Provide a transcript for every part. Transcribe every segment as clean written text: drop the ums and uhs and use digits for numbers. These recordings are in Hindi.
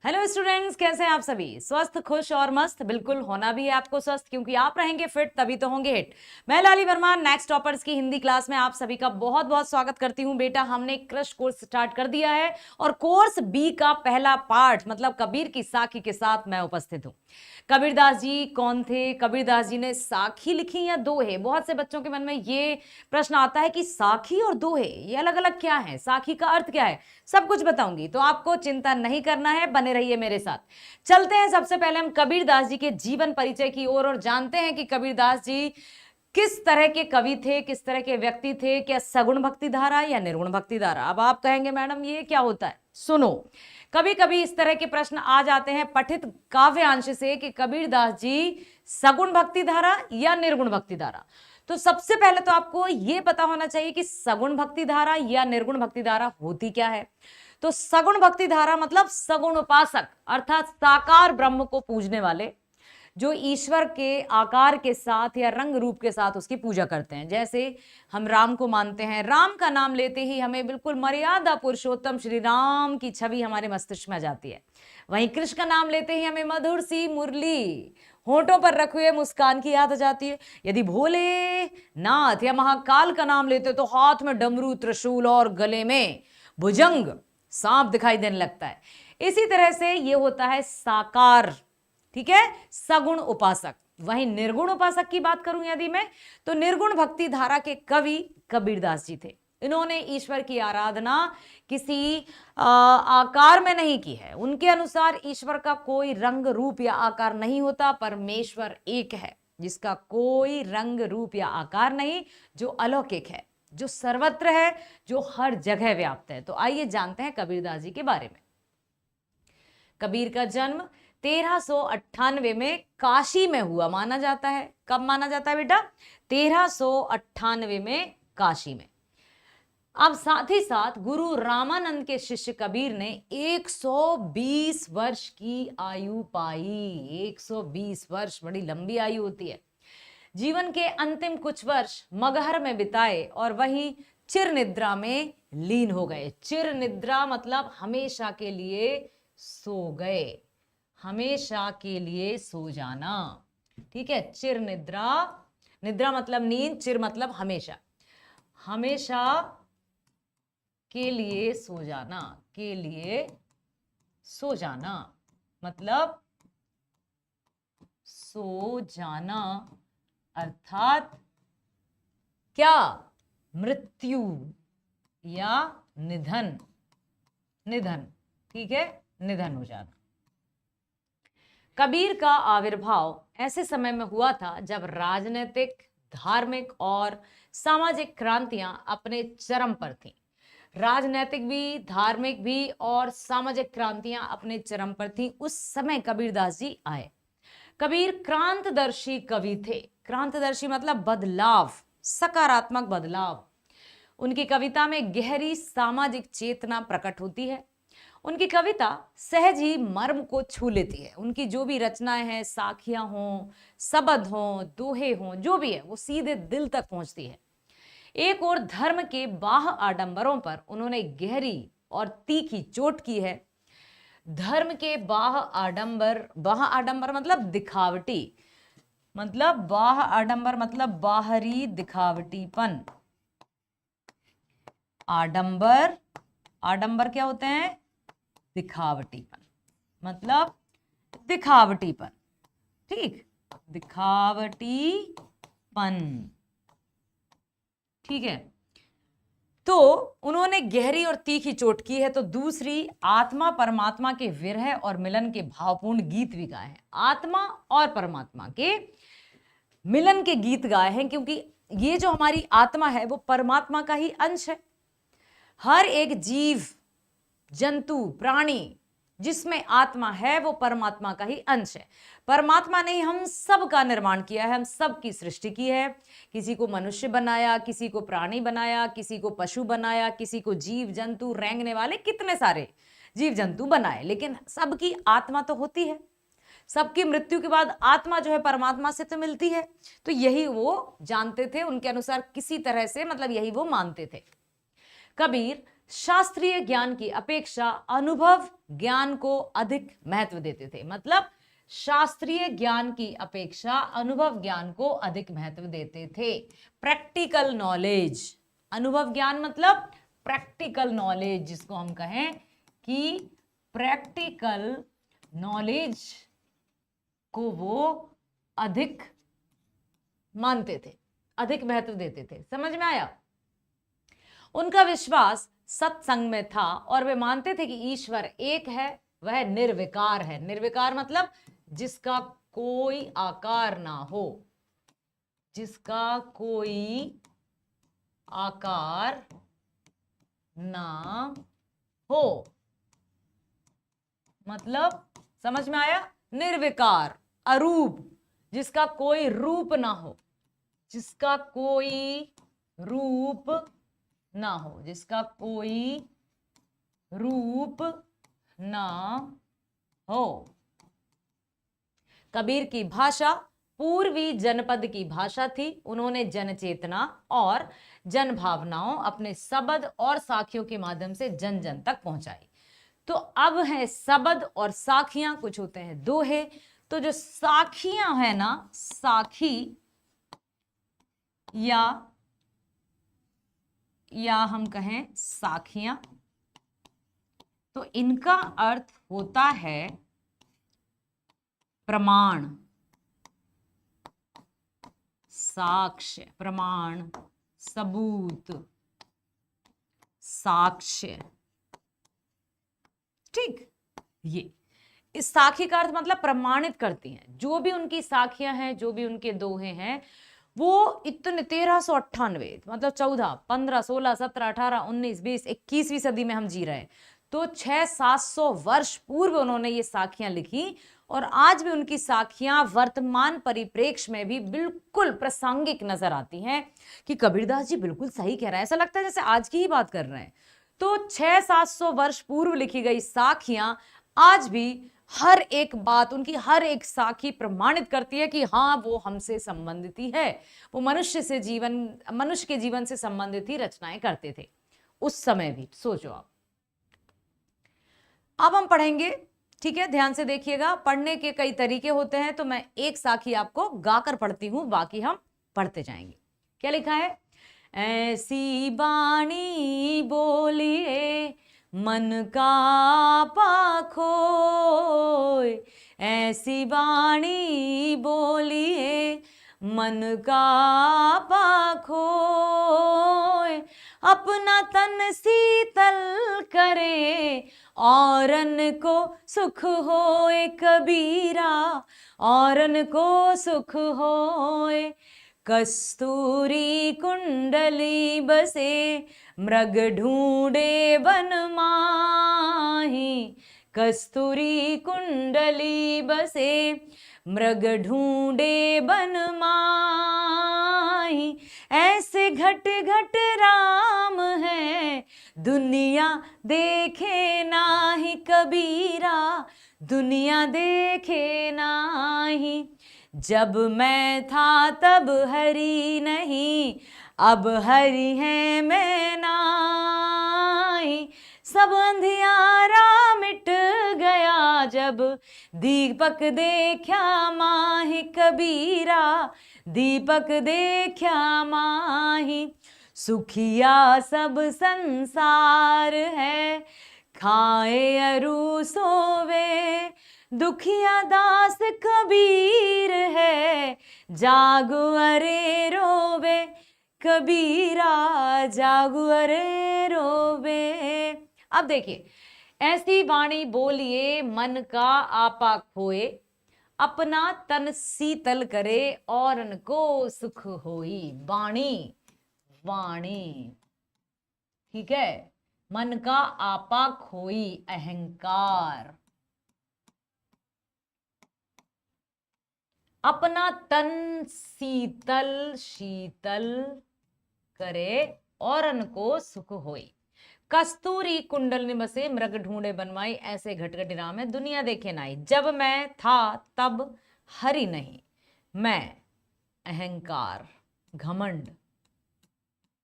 हेलो स्टूडेंट्स, कैसे हैं आप सभी? स्वस्थ, खुश और मस्त। बिल्कुल होना भी है आपको स्वस्थ, क्योंकि आप रहेंगे फिट तभी तो होंगे हिट। मैं लाली वर्मा नेक्स्ट टॉपर्स की हिंदी क्लास में आप सभी का बहुत बहुत स्वागत करती हूं। बेटा, हमने क्रश कोर्स स्टार्ट कर दिया है और कोर्स बी का पहला पार्ट मतलब कबीर की साखी के साथ मैं उपस्थित हूं। कबीरदास जी कौन थे? कबीरदास जी ने साखी लिखी या दोहे? बहुत से बच्चों के मन में ये प्रश्न आता है कि साखी और दोहे ये अलग अलग क्या है, साखी का अर्थ क्या है। सब कुछ बताऊंगी, तो आपको चिंता नहीं करना है, बने रहिए मेरे साथ। चलते हैं सबसे पहले हम कबीरदास जी के जीवन परिचय की ओर और जानते हैं कि कबीरदास जी किस तरह के कवि थे, किस तरह के व्यक्ति थे। क्या सगुण भक्ति धारा या निर्गुण भक्ति धारा? अब आप कहेंगे मैडम ये क्या होता है। सुनो, कभी कभी इस तरह के प्रश्न आ जाते हैं पठित काव्यांश से कि कबीरदास जी सगुण भक्ति धारा या निर्गुण भक्ति धारा। तो सबसे पहले तो आपको यह पता होना चाहिए कि सगुण भक्ति धारा या निर्गुण भक्ति धारा होती क्या है। तो सगुण भक्ति धारा मतलब सगुण उपासक, अर्थात साकार ब्रह्म को पूजने वाले, जो ईश्वर के आकार के साथ या रंग रूप के साथ उसकी पूजा करते हैं। जैसे हम राम को मानते हैं, राम का नाम लेते ही हमें बिल्कुल मर्यादा पुरुषोत्तम श्री राम की छवि हमारे मस्तिष्क में आ जाती है। वहीं कृष्ण का नाम लेते ही हमें मधुर सी मुरली, होठों पर रखे हुए मुस्कान की याद आ जाती है। यदि भोले नाथ या महाकाल का नाम लेते तो हाथ में डमरू, त्रिशूल और गले में भुजंग, सांप दिखाई देने लगता है। इसी तरह से ये होता है साकार, ठीक है, सगुण उपासक। वहीं निर्गुण उपासक की बात करूं यदि मैं, तो निर्गुण भक्ति धारा के कवि कबीरदास जी थे। इन्होंने ईश्वर की आराधना किसी आकार में नहीं की है। उनके अनुसार ईश्वर का कोई रंग रूप या आकार नहीं होता। परमेश्वर एक है जिसका कोई रंग रूप या आकार नहीं, जो अलौकिक है, जो सर्वत्र है, जो हर जगह व्याप्त है। तो आइए जानते हैं कबीरदास जी के बारे में। कबीर का जन्म 1398 में काशी में हुआ माना जाता है। कब माना जाता है बेटा? 1398 में काशी में। अब साथ ही साथ गुरु रामानंद के शिष्य कबीर ने 120 वर्ष की आयु पाई। 120 वर्ष बड़ी लंबी आयु होती है। जीवन के अंतिम कुछ वर्ष मगहर में बिताए और वही चिर निद्रा में लीन हो गए। चिर निद्रा मतलब हमेशा के लिए सो गए, हमेशा के लिए सो जाना, ठीक है। चिर निद्रा, निद्रा मतलब नींद, चिर मतलब हमेशा, हमेशा के लिए सो जाना, के लिए सो जाना मतलब सो जाना, अर्थात क्या? मृत्यु या निधन, निधन, ठीक है, निधन हो जाना। कबीर का आविर्भाव ऐसे समय में हुआ था जब राजनीतिक, धार्मिक और सामाजिक क्रांतियां अपने चरम पर थीं। राजनीतिक भी, धार्मिक भी और सामाजिक क्रांतियां अपने चरम पर थीं। उस समय कबीरदास जी आए। कबीर क्रांतदर्शी कवि थे। क्रांतदर्शी मतलब बदलाव, सकारात्मक बदलाव। उनकी कविता में गहरी सामाजिक चेतना प्रकट होती है। उनकी कविता सहज ही मर्म को छू लेती है। उनकी जो भी रचनाएं हैं, साखियां हों, सबद हों, दोहे हों, जो भी है वो सीधे दिल तक पहुंचती है। एक और धर्म के बाह्य आडंबरों पर उन्होंने गहरी और तीखी चोट की है। धर्म के बाह्य आडंबर, बाह्य आडंबर मतलब दिखावटी, मतलब बाह्य आडंबर मतलब बाहरी दिखावटीपन। आडंबर, आडंबर क्या होते हैं? दिखावटीपन, मतलब दिखावटीपन, ठीक, दिखावटीपन, ठीक है। तो उन्होंने गहरी और तीखी चोट की है। तो दूसरी, आत्मा परमात्मा के विरह और मिलन के भावपूर्ण गीत भी गाए हैं। आत्मा और परमात्मा के मिलन के गीत गाए हैं, क्योंकि ये जो हमारी आत्मा है वो परमात्मा का ही अंश है। हर एक जीव, जंतु, प्राणी जिसमें आत्मा है वो परमात्मा का ही अंश है। परमात्मा ने हम सब का निर्माण किया है, हम सब की सृष्टि की है। किसी को मनुष्य बनाया, किसी को प्राणी बनाया, किसी को पशु बनाया, किसी को जीव जंतु, रेंगने वाले कितने सारे जीव जंतु बनाए, लेकिन सबकी आत्मा तो होती है। सबकी मृत्यु के बाद आत्मा जो है परमात्मा से तो मिलती है। तो यही वो जानते थे, उनके अनुसार किसी तरह से, मतलब यही वो मानते थे। कबीर शास्त्रीय ज्ञान की अपेक्षा अनुभव ज्ञान को अधिक महत्व देते थे। मतलब शास्त्रीय ज्ञान की अपेक्षा अनुभव ज्ञान को अधिक महत्व देते थे। प्रैक्टिकल नॉलेज, अनुभव ज्ञान मतलब प्रैक्टिकल नॉलेज, जिसको हम कहें कि प्रैक्टिकल नॉलेज को वो अधिक मानते थे, अधिक महत्व देते थे। समझ में आया? उनका विश्वास सत्संग में था और वे मानते थे कि ईश्वर एक है, वह निर्विकार है। निर्विकार मतलब जिसका कोई आकार ना हो, जिसका कोई आकार ना हो। मतलब समझ में आया? निर्विकार, अरूप, जिसका कोई रूप ना हो, जिसका कोई रूप ना हो, जिसका कोई रूप ना हो। कबीर की भाषा पूर्वी जनपद की भाषा थी। उन्होंने जन चेतना और जन भावनाओं अपने शब्द और साखियों के माध्यम से जन जन तक पहुंचाई। तो अब है शब्द और साखियां, कुछ होते हैं दोहे। तो जो साखियां है ना, साखी या हम कहें साखियां, तो इनका अर्थ होता है प्रमाण, साक्ष्य, प्रमाण, सबूत, साक्ष्य। ठीक, ये इस साखी का अर्थ मतलब प्रमाणित करती हैं। जो भी उनकी साखियां हैं, जो भी उनके दोहे हैं, वो इतने 1398 मतलब 14, 15, 16, 17, 18, 19, 20, 21वीं सदी में हम जी रहे हैं। तो 600-700 वर्ष पूर्व उन्होंने ये साखियां लिखी और आज भी उनकी साखियां वर्तमान परिप्रेक्ष्य में भी बिल्कुल प्रासंगिक नजर आती हैं कि कबीरदास जी बिल्कुल सही कह रहा है। ऐसा लगता है जैसे आज की ही बात कर रहे हैं। तो 600-700 वर्ष पूर्व लिखी गई साखियां आज भी हर एक बात, उनकी हर एक साखी प्रमाणित करती है कि हाँ, वो हमसे संबंधित ही है। वो मनुष्य के जीवन से संबंधित ही रचनाएं करते थे उस समय भी। सोचो आप। अब हम पढ़ेंगे, ठीक है, ध्यान से देखिएगा। पढ़ने के कई तरीके होते हैं, तो मैं एक साखी आपको गाकर पढ़ती हूं, बाकी हम पढ़ते जाएंगे। क्या लिखा है? ऐसी बाणी बोलिए मन का पाखोय, ऐसी बाणी बोलिए मन का पाखोय, अपना तन शीतल करे औरन को सुख होए कबीरा, औरन को सुख होए। कस्तूरी कुंडली बसे मृग ढूंढे वन माही, कस्तूरी कुंडली बसे मृग ढूंढे वन माही। ऐसे घट घट राम है दुनिया देखे नाही कबीरा, दुनिया देखे नाही। जब मैं था तब हरि नहीं, अब हरि है मैं नाही। सब अंधियारा मिट गया जब दीपक देखा माही कबीरा, दीपक देखा माही। सुखिया सब संसार है खाए अरु सोवे, दुखिया दास कबीर है जागु अरे रोवे, कबीरा जागु अरे रोवे। अब देखिए, ऐसी वाणी बोलिए मन का आपा खोए, अपना तन शीतल करे औरन को सुख होई। वाणी, वाणी, ठीक है। मन का आपा खोई, अहंकार। अपना तन शीतल, शीतल करे औरन को सुख होई। कस्तूरी कुंडल निबसे मृग ढूंढे बनवाई, ऐसे घटघट राम है दुनिया देखे नाई। जब मैं था तब हरि नहीं, मैं, अहंकार, घमंड,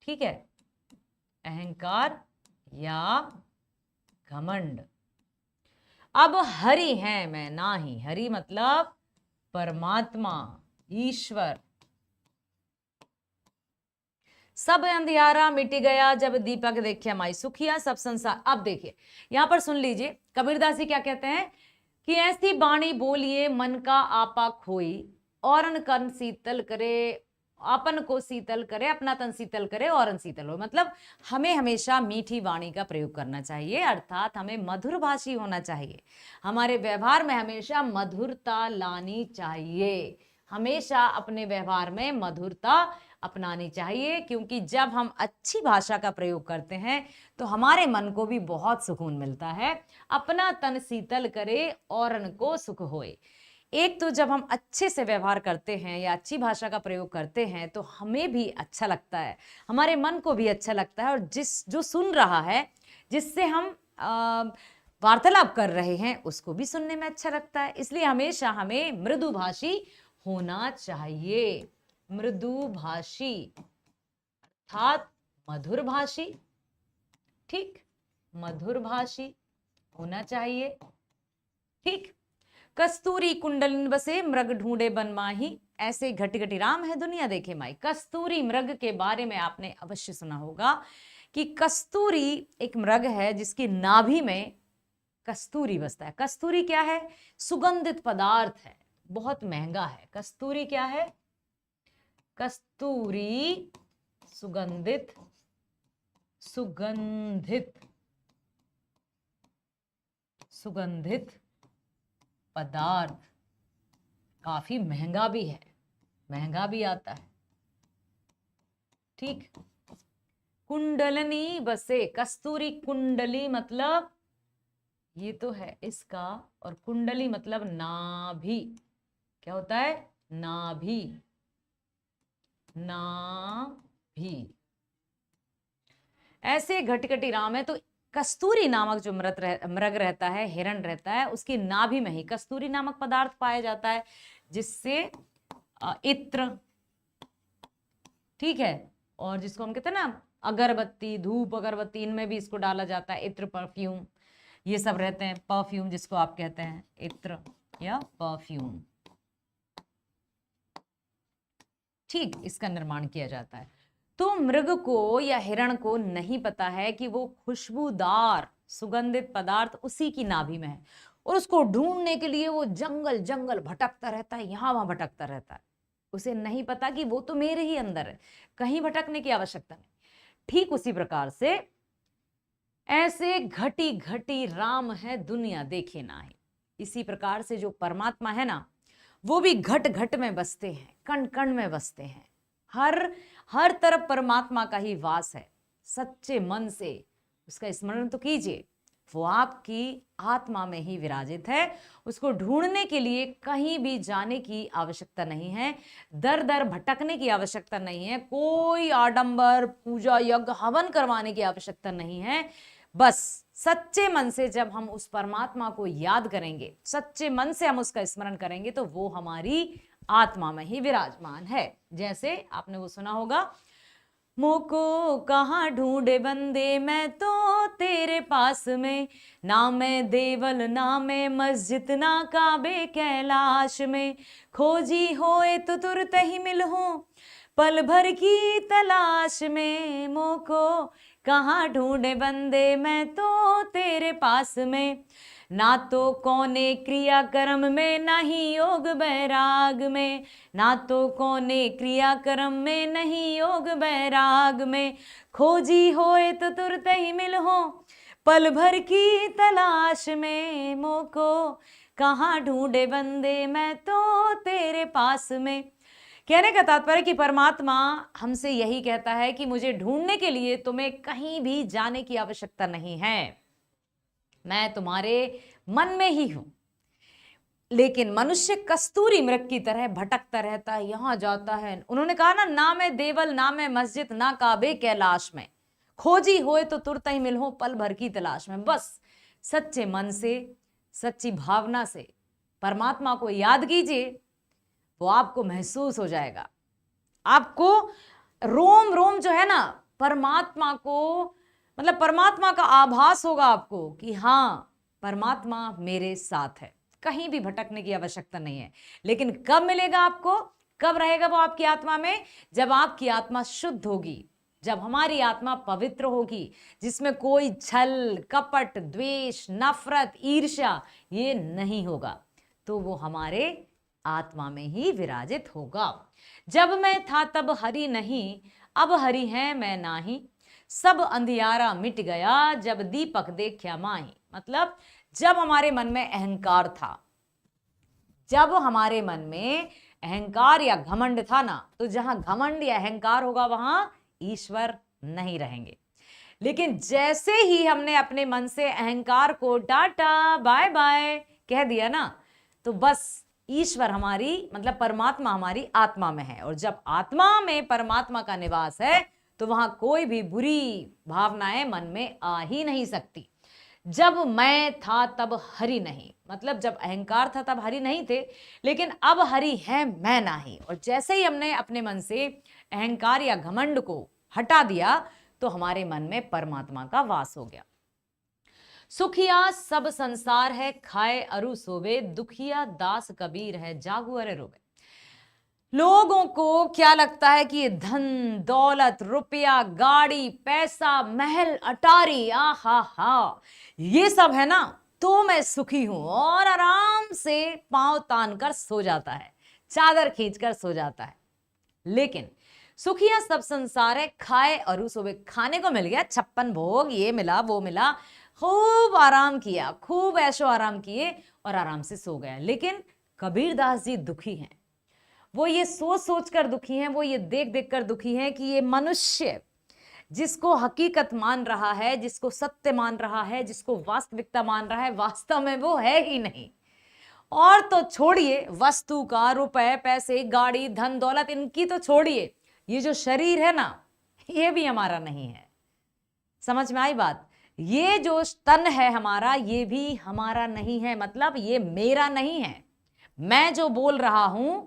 ठीक है, अहंकार या घमंड। अब हरि है मैं नाही, हरि मतलब परमात्मा, ईश्वर। सब अंधियारा मिट गया जब दीपक देखे माई सुखिया सब संसार। अब देखिए यहां पर सुन लीजिए कबीरदास जी क्या कहते हैं कि ऐसी बाणी बोलिए मन का आपा खोई, औरन कन शीतल करे, अपन को शीतल करे, अपना तन शीतल करे औरन शीतल हो। मतलब हमें हमेशा मीठी वाणी का प्रयोग करना चाहिए, अर्थात हमें मधुर भाषी होना चाहिए। हमारे व्यवहार में हमेशा मधुरता लानी चाहिए, हमेशा अपने व्यवहार में मधुरता अपनानी चाहिए, क्योंकि जब हम अच्छी भाषा का प्रयोग करते हैं तो हमारे मन को भी बहुत सुकून मिलता है। अपना तन शीतल करे औरन को सुख होए। एक तो जब हम अच्छे से व्यवहार करते हैं या अच्छी भाषा का प्रयोग करते हैं तो हमें भी अच्छा लगता है, हमारे मन को भी अच्छा लगता है, और जो सुन रहा है, जिससे हम वार्तालाप कर रहे हैं, उसको भी सुनने में अच्छा लगता है। इसलिए हमेशा हमें मृदुभाषी होना चाहिए, मृदुभाषी अर्थात मधुर भाषी। ठीक, मधुर भाषी होना चाहिए। ठीक। कस्तूरी कुंडलिन बसे मृग ढूंढे बन माही, ऐसे घटी घटी राम है दुनिया देखे माई। कस्तूरी मृग के बारे में आपने अवश्य सुना होगा कि कस्तूरी एक मृग है जिसकी नाभि में कस्तूरी बसता है। कस्तूरी क्या है? सुगंधित पदार्थ है, बहुत महंगा है। कस्तूरी क्या है? कस्तूरी सुगंधित सुगंधित पदार्थ, काफी महंगा भी है, महंगा भी आता है। ठीक। कुंडलनी बसे, कस्तूरी कुंडली मतलब ये तो है इसका, और कुंडली मतलब नाभि। क्या होता है? नाभि, नाभि। ऐसे घटघटी राम है तो कस्तूरी नामक जो मृग रहता है, हिरण रहता है, उसकी नाभि में ही कस्तूरी नामक पदार्थ पाया जाता है, जिससे इत्र, ठीक है, और जिसको हम कहते हैं ना अगरबत्ती, धूप अगरबत्ती, इनमें भी इसको डाला जाता है। इत्र, परफ्यूम, ये सब रहते हैं। परफ्यूम जिसको आप कहते हैं, इत्र या परफ्यूम। ठीक, इसका निर्माण किया जाता है। तो मृग को या हिरण को नहीं पता है कि वो खुशबूदार सुगंधित पदार्थ उसी की नाभि में है, और उसको ढूंढने के लिए वो जंगल जंगल भटकता रहता है, यहां वहां भटकता रहता है। उसे नहीं पता कि वो तो मेरे ही अंदर है, कहीं भटकने की आवश्यकता नहीं। ठीक उसी प्रकार से ऐसे घटी घटी राम है दुनिया देखे ना है। इसी प्रकार से जो परमात्मा है ना, वो भी घट घट में बसते हैं, कण कण में बसते हैं। हर तरफ परमात्मा का ही वास है। सच्चे मन से उसका स्मरण तो कीजिए, वो आपकी आत्मा में ही विराजित है। उसको ढूंढने के लिए कहीं भी जाने की आवश्यकता नहीं है, दर दर भटकने की आवश्यकता नहीं है, कोई आडंबर पूजा यज्ञ हवन करवाने की आवश्यकता नहीं है। बस सच्चे मन से जब हम उस परमात्मा को याद करेंगे, सच्चे मन से हम उसका स्मरण करेंगे, तो वो हमारी आत्मा में ही विराजमान है। जैसे आपने वो सुना होगा, मोको कहाँ ढूंढे बंदे मैं तो तेरे पास में, ना मैं देवल ना मैं मस्जिद ना काबे कैलाश में, खोजी होए तो तुरत ही मिलूं पल भर की तलाश में। मोको कहाँ ढूंढे बंदे मैं तो तेरे पास में, ना तो कौने क्रिया कर्म में नहीं योग बैराग में, ना तो कौने क्रिया कर्म में नहीं योग बैराग में, खोजी होए तो तुरत ही मिलूं पल भर की तलाश में। मोको कहाँ ढूंढे बंदे मैं तो तेरे पास में। कहने का तात्पर्य कि परमात्मा हमसे यही कहता है कि मुझे ढूंढने के लिए तुम्हें कहीं भी जाने की आवश्यकता नहीं है, मैं तुम्हारे मन में ही हूं। लेकिन मनुष्य कस्तूरी मृग की तरह भटकता रहता है, यहां जाता है। उन्होंने कहा ना मैं देवल ना मैं मस्जिद ना काबे कैलाश में, खोजी होए तो तुरत ही मिलूं पल भर की तलाश में। बस सच्चे मन से, सच्ची भावना से परमात्मा को याद कीजिए, वो आपको महसूस हो जाएगा। आपको रोम रोम जो है ना परमात्मा को मतलब परमात्मा का आभास होगा आपको कि हाँ, परमात्मा मेरे साथ है, कहीं भी भटकने की आवश्यकता नहीं है। लेकिन कब मिलेगा आपको, कब रहेगा वो आपकी आत्मा में? जब आपकी आत्मा शुद्ध होगी, जब हमारी आत्मा पवित्र होगी, जिसमें कोई छल, कपट, द्वेष, नफरत, ईर्ष्या ये नहीं होगा, तो वो हमारे आत्मा में ही विराजित होगा। जब मैं था तब हरि नहीं, अब हरि है मैं नाही, सब अंधियारा मिट गया, जब दीपक देखा माही। मतलब जब हमारे मन में अहंकार था, जब हमारे मन में अहंकार या घमंड था ना, तो जहां घमंड या अहंकार होगा वहां ईश्वर नहीं रहेंगे। लेकिन जैसे ही हमने अपने मन से अहंकार को टाटा बाय बाय कह दिया ना, तो बस ईश्वर हमारी मतलब परमात्मा हमारी आत्मा में है। और जब आत्मा में परमात्मा का निवास है तो वहां कोई भी बुरी भावनाएं मन में आ ही नहीं सकती। जब मैं था तब हरि नहीं, मतलब जब अहंकार था तब हरि नहीं थे, लेकिन अब हरि है मैं नहीं। और जैसे ही हमने अपने मन से अहंकार या घमंड को हटा दिया तो हमारे मन में परमात्मा का वास हो गया। सुखिया सब संसार है, खाए अरु सोवे, दुखिया दास कबीर है, जागू अरे रोवे। लोगों को क्या लगता है कि ये धन दौलत, रुपया, गाड़ी, पैसा, महल, अटारी, आहा हा, ये सब है ना तो मैं सुखी हूं, और आराम से पांव तान कर सो जाता है, चादर खींचकर सो जाता है। लेकिन सुखिया सब संसार है, खाए और सोवे, खाने को मिल गया 56 भोग, ये मिला वो मिला, खूब आराम किया, खूब ऐशो आराम किए और आराम से सो गया। लेकिन कबीरदास जी दुखी हैं, वो ये सोच सोच कर दुखी हैं, वो ये देख देख कर दुखी हैं कि ये मनुष्य जिसको हकीकत मान रहा है, जिसको सत्य मान रहा है, जिसको वास्तविकता मान रहा है, वास्तव में वो है ही नहीं। और तो छोड़िए वस्तु का, रुपए पैसे, गाड़ी, धन दौलत, इनकी तो छोड़िए, ये जो शरीर है ना ये भी हमारा नहीं है। समझ में आई बात? ये जो तन है हमारा ये भी हमारा नहीं है, मतलब ये मेरा नहीं है। मैं जो बोल रहा हूं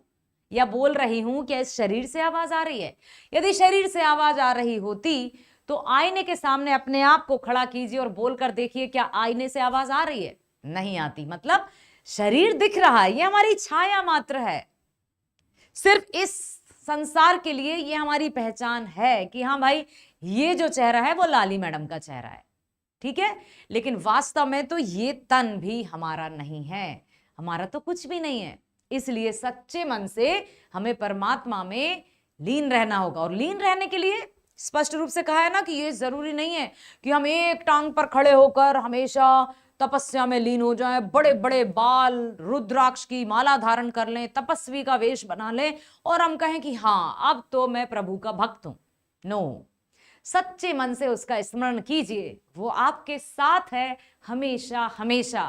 या बोल रही हूं, क्या इस शरीर से आवाज आ रही है? यदि शरीर से आवाज आ रही होती तो आईने के सामने अपने आप को खड़ा कीजिए और बोलकर देखिए, क्या आईने से आवाज आ रही है? नहीं आती। मतलब शरीर दिख रहा है, ये हमारी छाया मात्र है। सिर्फ इस संसार के लिए ये हमारी पहचान है कि हाँ भाई ये जो चेहरा है वो लाली मैडम का चेहरा है, ठीक है। लेकिन वास्तव में तो ये तन भी हमारा नहीं है, हमारा तो कुछ भी नहीं है। इसलिए सच्चे मन से हमें परमात्मा में लीन रहना होगा। और लीन रहने के लिए स्पष्ट रूप से कहा है ना कि ये जरूरी नहीं है कि हम एक टांग पर खड़े होकर हमेशा तपस्या में लीन हो जाएं, बड़े बड़े बाल, रुद्राक्ष की माला धारण कर लें, तपस्वी का वेश बना लें और हम कहें कि हाँ अब तो मैं प्रभु का भक्त हूं। नो, सच्चे मन से उसका स्मरण कीजिए, वो आपके साथ है हमेशा हमेशा।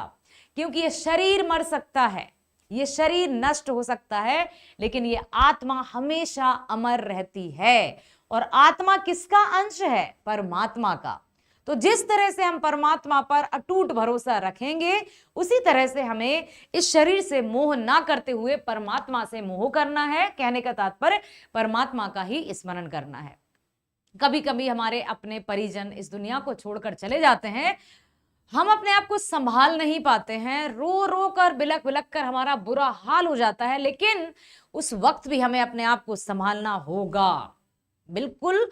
क्योंकि ये शरीर मर सकता है, ये शरीर नष्ट हो सकता है, लेकिन ये आत्मा हमेशा अमर रहती है। और आत्मा किसका अंश है? परमात्मा का। तो जिस तरह से हम परमात्मा पर अटूट भरोसा रखेंगे, उसी तरह से हमें इस शरीर से मोह ना करते हुए परमात्मा से मोह करना है। कहने का तात्पर्य परमात्मा का ही स्मरण करना है। कभी कभी हमारे अपने परिजन इस दुनिया को छोड़कर चले जाते हैं, हम अपने आप को संभाल नहीं पाते हैं, रो रो कर बिलक बिलक कर हमारा बुरा हाल हो जाता है। लेकिन उस वक्त भी हमें अपने आप को संभालना होगा, बिल्कुल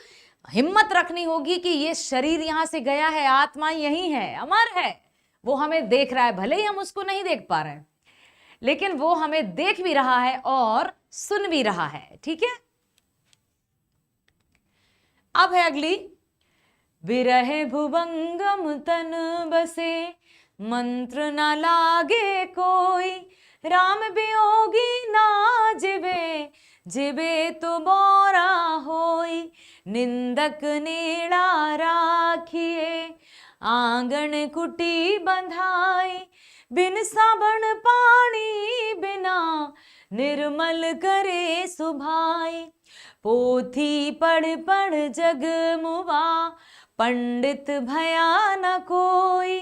हिम्मत रखनी होगी कि ये शरीर यहां से गया है, आत्मा यही है, अमर है, वो हमें देख रहा है। भले ही हम उसको नहीं देख पा रहे हैं, लेकिन वो हमें देख भी रहा है और सुन भी रहा है, ठीक है। अब है अगली, विरह भुवंगम तन बसे, मंत्र न लागे कोई, राम वियोगी ना जिवे, जिवे तो बोरा होई, निंदक नेड़ा राखिए, आंगन कुटी बंधाई, बिन साबण पानी बिना, निर्मल करे सुभाई, पोथी पढ़ पढ़ जग मुवा, पंडित भया न कोई,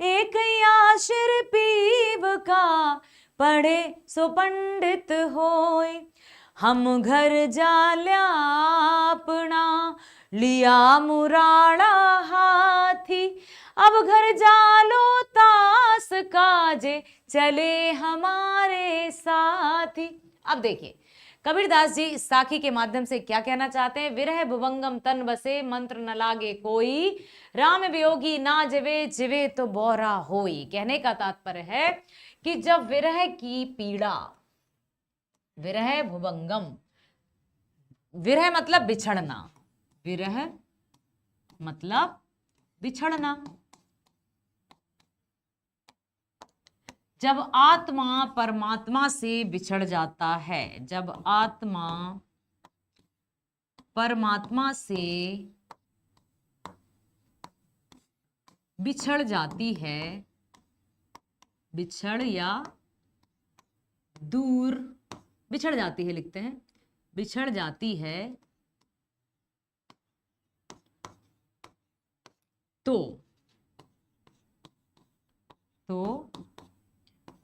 एक आशिर पीव का, पढ़े सो पंडित होय, हम घर जाल्या अपना, लिया मुराड़ा हाथी, अब घर जालो तास काजे, चले हमारे साथी। अब देखिए कबीरदास जी इस साखी के माध्यम से क्या कहना चाहते हैं। विरह भुवंगम तन बसे, मंत्र न लागे कोई, राम वियोगी ना जिवे, जिवे तो बोरा होई। कहने का तात्पर्य है कि जब विरह की पीड़ा, विरह भुवंगम, विरह मतलब बिछड़ना, विरह मतलब बिछड़ना, जब आत्मा परमात्मा से बिछड़ जाता है, जब आत्मा परमात्मा से बिछड़ जाती है, बिछड़ या दूर, बिछड़ जाती है लिखते हैं, बिछड़ जाती है, तो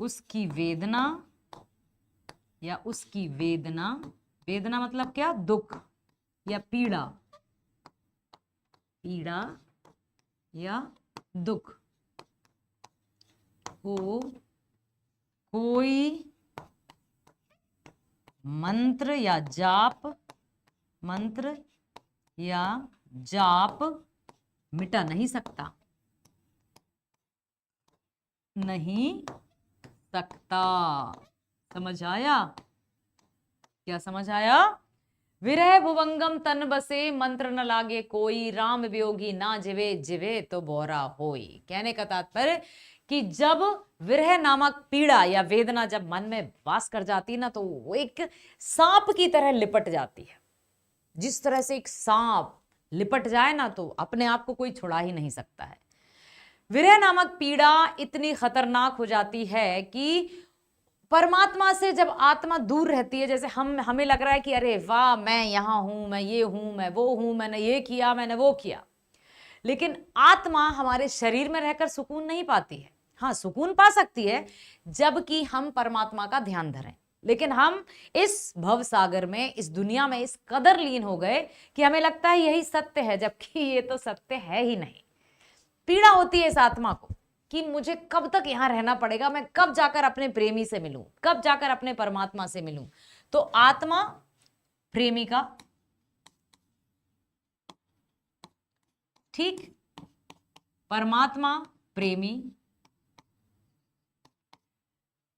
उसकी वेदना या उसकी वेदना, वेदना मतलब क्या, दुख या पीड़ा, पीड़ा या दुख को कोई मंत्र या जाप, मंत्र या जाप मिटा नहीं सकता, नहीं सकता। समझ आया? क्या समझ आया? विरह भुवंगम तन बसे, मंत्र न लागे कोई, राम वियोगी ना जिवे, जिवे तो बोरा होई। कहने का तात्पर्य कि जब विरह नामक पीड़ा या वेदना जब मन में वास कर जाती है ना, तो वो एक सांप की तरह लिपट जाती है। जिस तरह से एक सांप लिपट जाए ना, तो अपने आप को कोई छुड़ा ही नहीं सकता है। विरह नामक पीड़ा इतनी खतरनाक हो जाती है कि परमात्मा से जब आत्मा दूर रहती है, जैसे हमें लग रहा है कि अरे वाह, मैं यहां हूं, मैं ये हूं, मैं वो हूं, मैंने ये किया, मैंने वो किया, लेकिन आत्मा हमारे शरीर में रहकर सुकून नहीं पाती है। हाँ, सुकून पा सकती है जबकि हम परमात्मा का ध्यान धरें, लेकिन हम इस भव सागर में, इस दुनिया में इस कदर लीन हो गए कि हमें लगता है यही सत्य है, जबकि ये तो सत्य है ही नहीं। पीड़ा होती है इस आत्मा को कि मुझे कब तक यहां रहना पड़ेगा, मैं कब जाकर अपने प्रेमी से मिलूं, कब जाकर अपने परमात्मा से मिलूं। तो आत्मा प्रेमिका, ठीक, परमात्मा प्रेमी,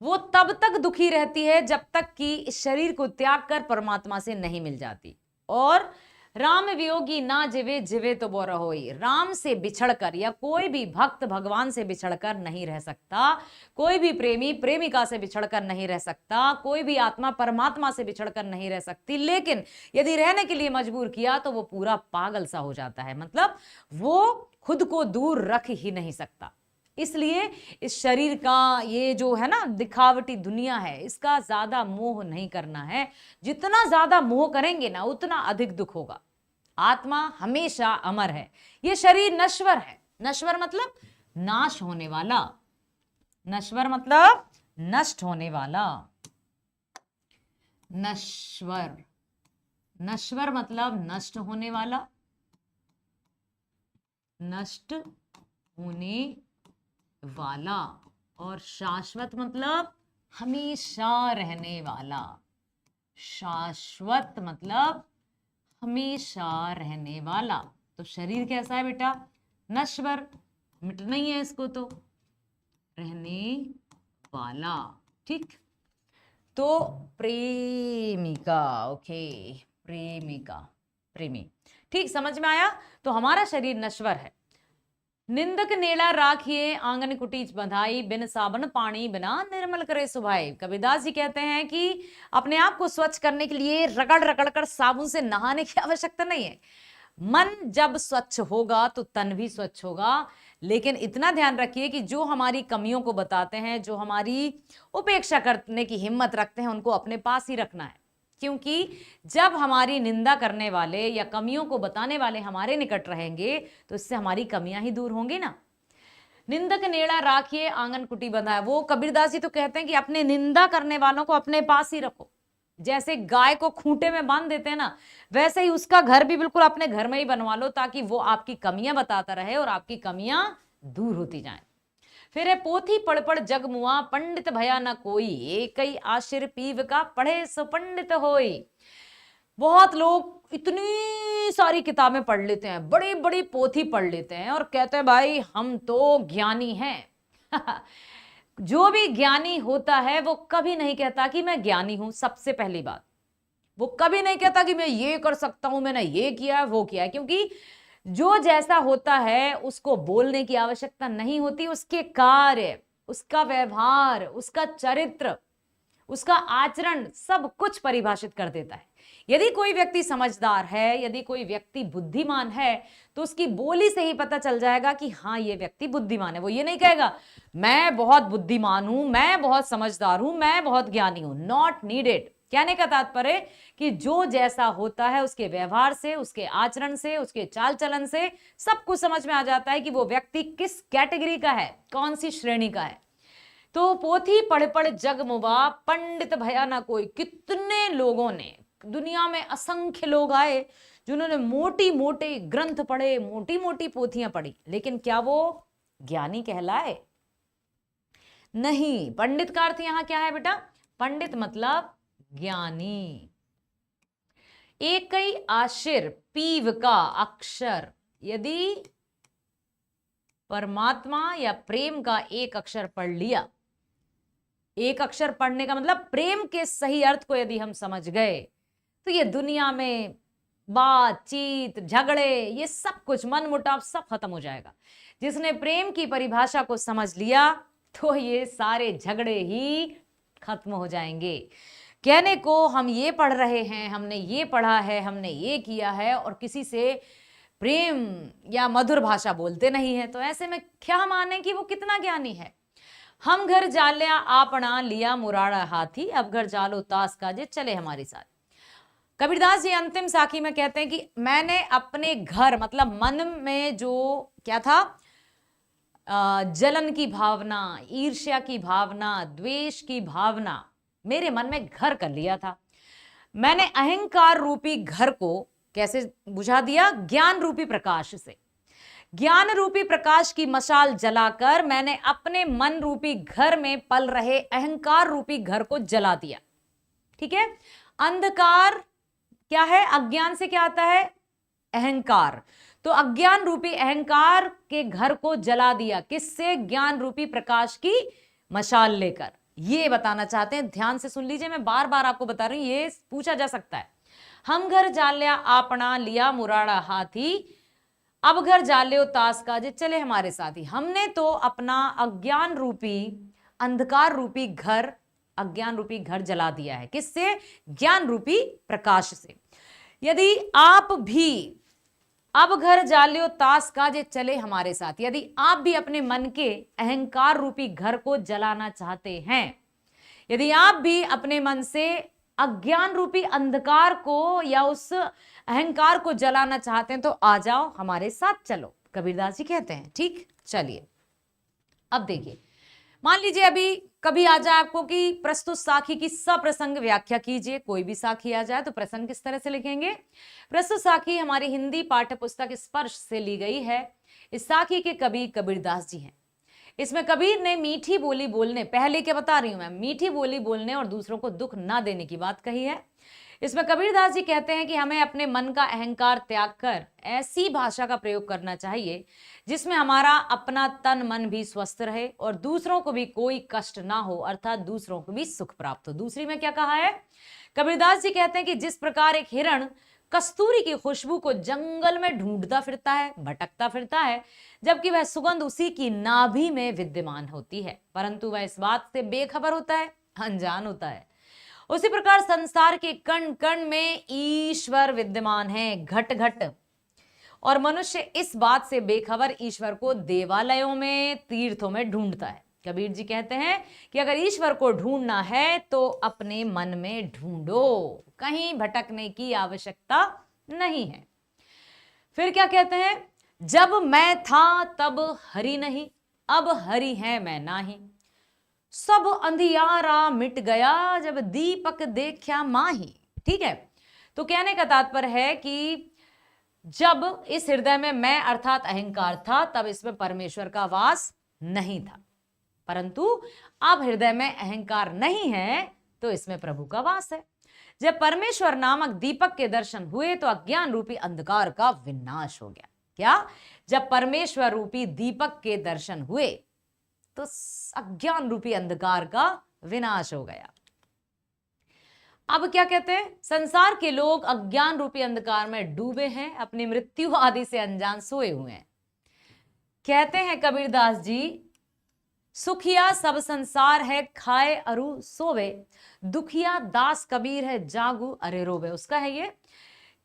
वो तब तक दुखी रहती है जब तक कि इस शरीर को त्याग कर परमात्मा से नहीं मिल जाती। और राम वियोगी ना जिवे, जिवे तो बोरा होई। राम से बिछड़कर, या कोई भी भक्त भगवान से बिछड़कर नहीं रह सकता, कोई भी प्रेमी प्रेमिका से बिछड़कर नहीं रह सकता, कोई भी आत्मा परमात्मा से बिछड़कर नहीं रह सकती। लेकिन यदि रहने के लिए मजबूर किया तो वो पूरा पागल सा हो जाता है, मतलब वो खुद को दूर रख ही नहीं सकता। इसलिए इस शरीर का ये जो है ना दिखावटी दुनिया है, इसका ज्यादा मोह नहीं करना है। जितना ज्यादा मोह करेंगे ना, उतना अधिक दुख होगा। आत्मा हमेशा अमर है, ये शरीर नश्वर है। नश्वर मतलब नाश होने वाला, नश्वर मतलब नष्ट होने वाला, नश्वर, नश्वर मतलब नष्ट होने वाला, नष्ट होने वाला। और शाश्वत मतलब हमेशा रहने वाला, शाश्वत मतलब हमेशा रहने वाला। तो शरीर कैसा है बेटा? नश्वर, मिटना ही है इसको, तो रहने वाला, ठीक। तो प्रेमिका, ओके, प्रेमिका, प्रेमी, ठीक, समझ में आया? तो हमारा शरीर नश्वर है। निंदक नेड़ा राखिए, आंगन कुटीच बंधाई, बिन साबन पानी बिना निर्मल करे सुभाई। कबीरदास जी कहते हैं कि अपने आप को स्वच्छ करने के लिए रगड़ रगड़ कर साबुन से नहाने की आवश्यकता नहीं है। मन जब स्वच्छ होगा तो तन भी स्वच्छ होगा। लेकिन इतना ध्यान रखिए कि जो हमारी कमियों को बताते हैं, जो हमारी उपेक्षा करने की हिम्मत रखते हैं, उनको अपने पास ही रखना है। क्योंकि जब हमारी निंदा करने वाले या कमियों को बताने वाले हमारे निकट रहेंगे तो इससे हमारी कमियां ही दूर होंगी ना। निंदक नेड़ा राखिए, आंगन कुटी बंधा है। वो कबीरदास जी तो कहते हैं कि अपने निंदा करने वालों को अपने पास ही रखो। जैसे गाय को खूंटे में बांध देते हैं ना, वैसे ही उसका घर भी बिल्कुल अपने घर में ही बनवा लो, ताकि वो आपकी कमियां बताता रहे और आपकी कमियां दूर होती जाएं। फिर है पोथी पढ़ पढ़ जग मुआ, पंडित भया न कोई, एक ही आशिर पीव का पढ़े सो पंडित होई। बहुत लोग इतनी सारी किताबें पढ़ लेते हैं, बड़ी बड़ी पोथी पढ़ लेते हैं और कहते हैं भाई हम तो ज्ञानी हैं। जो भी ज्ञानी होता है वो कभी नहीं कहता कि मैं ज्ञानी हूं। सबसे पहली बात, वो कभी नहीं कहता कि मैं ये कर सकता हूं, मैंने ये किया है, वो किया है, क्योंकि जो जैसा होता है उसको बोलने की आवश्यकता नहीं होती। उसके कार्य, उसका व्यवहार, उसका चरित्र, उसका आचरण सब कुछ परिभाषित कर देता है। यदि कोई व्यक्ति समझदार है, यदि कोई व्यक्ति बुद्धिमान है, तो उसकी बोली से ही पता चल जाएगा कि हाँ ये व्यक्ति बुद्धिमान है। वो ये नहीं कहेगा मैं बहुत बुद्धिमान हूं, मैं बहुत समझदार हूं, मैं बहुत ज्ञानी हूं। Not needed. कहने का तात्पर्य कि जो जैसा होता है उसके व्यवहार से, उसके आचरण से, उसके चाल चलन से सब कुछ समझ में आ जाता है कि वो व्यक्ति किस कैटेगरी का है, कौन सी श्रेणी का है। तो पोथी पढ़ पढ़ जग मुआ, पंडित भया ना कोई। कितने लोगों ने, दुनिया में असंख्य लोग आए जिन्होंने मोटी मोटे ग्रंथ पढ़े, मोटी मोटी पोथियां पढ़ी, लेकिन क्या वो ज्ञानी कहलाए? नहीं। पंडित का अर्थ यहां क्या है बेटा? पंडित मतलब ज्ञानी। एक ही आशिर पीव का अक्षर, यदि परमात्मा या प्रेम का एक अक्षर पढ़ लिया, एक अक्षर पढ़ने का मतलब प्रेम के सही अर्थ को यदि हम समझ गए, तो ये दुनिया में बातचीत, झगड़े, ये सब कुछ, मन मुटाव सब खत्म हो जाएगा। जिसने प्रेम की परिभाषा को समझ लिया तो ये सारे झगड़े ही खत्म हो जाएंगे। कहने को हम ये पढ़ रहे हैं, हमने ये पढ़ा है, हमने ये किया है, और किसी से प्रेम या मधुर भाषा बोलते नहीं है, तो ऐसे में क्या माने कि वो कितना ज्ञानी है। हम घर जालिया आपना लिया मुराड़ा हाथी, अब घर जालो तास काजे चले हमारे साथ। कबीरदास जी अंतिम साखी में कहते हैं कि मैंने अपने घर, मतलब मन में जो क्या था, जलन की भावना, ईर्ष्या की भावना, द्वेष की भावना मेरे मन में घर कर लिया था। मैंने अहंकार रूपी घर को कैसे बुझा दिया? ज्ञान रूपी प्रकाश से। ज्ञान रूपी प्रकाश की मशाल जलाकर मैंने अपने मन रूपी घर में पल रहे अहंकार रूपी घर को जला दिया। ठीक है। अंधकार क्या है? अज्ञान से क्या आता है? अहंकार। तो अज्ञान रूपी अहंकार के घर को जला दिया, किससे? ज्ञान रूपी प्रकाश की मशाल लेकर। ये बताना चाहते हैं, ध्यान से सुन लीजिए, मैं बार बार आपको बता रही हूं, ये पूछा जा सकता है। हम घर जालिया आपना लिया मुराड़ा हाथी, अब घर जालियो तास काजे चले हमारे साथी। हमने तो अपना अज्ञान रूपी, अंधकार रूपी घर, अज्ञान रूपी घर जला दिया है। किससे? ज्ञान रूपी प्रकाश से। यदि आप भी अब घर जालियो तास काजे चले हमारे साथ, यदि आप भी अपने मन के अहंकार रूपी घर को जलाना चाहते हैं, यदि आप भी अपने मन से अज्ञान रूपी अंधकार को या उस अहंकार को जलाना चाहते हैं, तो आ जाओ हमारे साथ चलो, कबीरदास जी कहते हैं। ठीक, चलिए अब देखिए, मान लीजिए अभी कभी आ जाए आपको कि प्रस्तुत साखी की सप्रसंग व्याख्या कीजिए। कोई भी साखी आ जाए तो प्रसंग किस तरह से लिखेंगे? प्रस्तुत साखी हमारी हिंदी पाठ्य पुस्तक स्पर्श से ली गई है। इस साखी के कवि कबीरदास जी हैं। इसमें कबीर ने मीठी बोली बोलने, पहले क्या बता रही हूं मैं, मीठी बोली बोलने और दूसरों को दुख ना देने की बात कही है। इसमें कबीरदास जी कहते हैं कि हमें अपने मन का अहंकार त्याग कर ऐसी भाषा का प्रयोग करना चाहिए जिसमें हमारा अपना तन मन भी स्वस्थ रहे और दूसरों को भी कोई कष्ट ना हो, अर्थात दूसरों को भी सुख प्राप्त हो। दूसरी में क्या कहा है? कबीरदास जी कहते हैं कि जिस प्रकार एक हिरण कस्तूरी की खुशबू को जंगल में ढूंढता फिरता है, भटकता फिरता है, जबकि वह सुगंध उसी की नाभि में विद्यमान होती है, परंतु वह इस बात से बेखबर होता है, अनजान होता है, उसी प्रकार संसार के कण कण में ईश्वर विद्यमान है, घट घट, और मनुष्य इस बात से बेखबर ईश्वर को देवालयों में, तीर्थों में ढूंढता है। कबीर जी कहते हैं कि अगर ईश्वर को ढूंढना है तो अपने मन में ढूंढो, कहीं भटकने की आवश्यकता नहीं है। फिर क्या कहते हैं? जब मैं था तब हरि नहीं, अब हरि है मैं नाही। सब अंधियारा मिट गया जब दीपक देखा माही। ठीक है, तो कहने का तात्पर्य है कि जब इस हृदय में मैं अर्थात अहंकार था तब इसमें परमेश्वर का वास नहीं था, परंतु अब हृदय में अहंकार नहीं है तो इसमें प्रभु का वास है। जब परमेश्वर नामक दीपक के दर्शन हुए तो अज्ञान रूपी अंधकार का विनाश हो गया। क्या? जब परमेश्वर रूपी दीपक के दर्शन हुए तो अज्ञान रूपी अंधकार का विनाश हो गया। अब क्या कहते हैं? संसार के लोग अज्ञान रूपी अंधकार में डूबे हैं, अपनी मृत्यु आदि से अनजान सोए हुए हैं। कहते हैं कबीरदास जी, सुखिया सब संसार है खाए अरु सोवे, दुखिया दास कबीर है जागू अरे रोवे। उसका है ये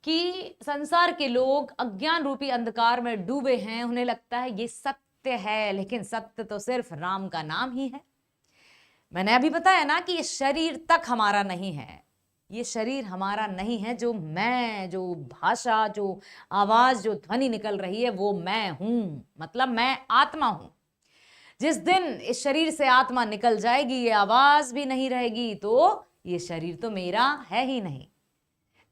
कि संसार के लोग अज्ञान रूपी अंधकार में डूबे हैं, उन्हें लगता है ये सत्य है, लेकिन सत्य तो सिर्फ राम का नाम ही है। मैंने अभी बताया ना कि ये शरीर तक हमारा नहीं है, ये शरीर हमारा नहीं है। जो मैं, जो भाषा, जो आवाज, जो ध्वनि निकल रही है वो मैं हूं, मतलब मैं आत्मा हूं। जिस दिन इस शरीर से आत्मा निकल जाएगी, ये आवाज भी नहीं रहेगी, तो ये शरीर तो मेरा है ही नहीं,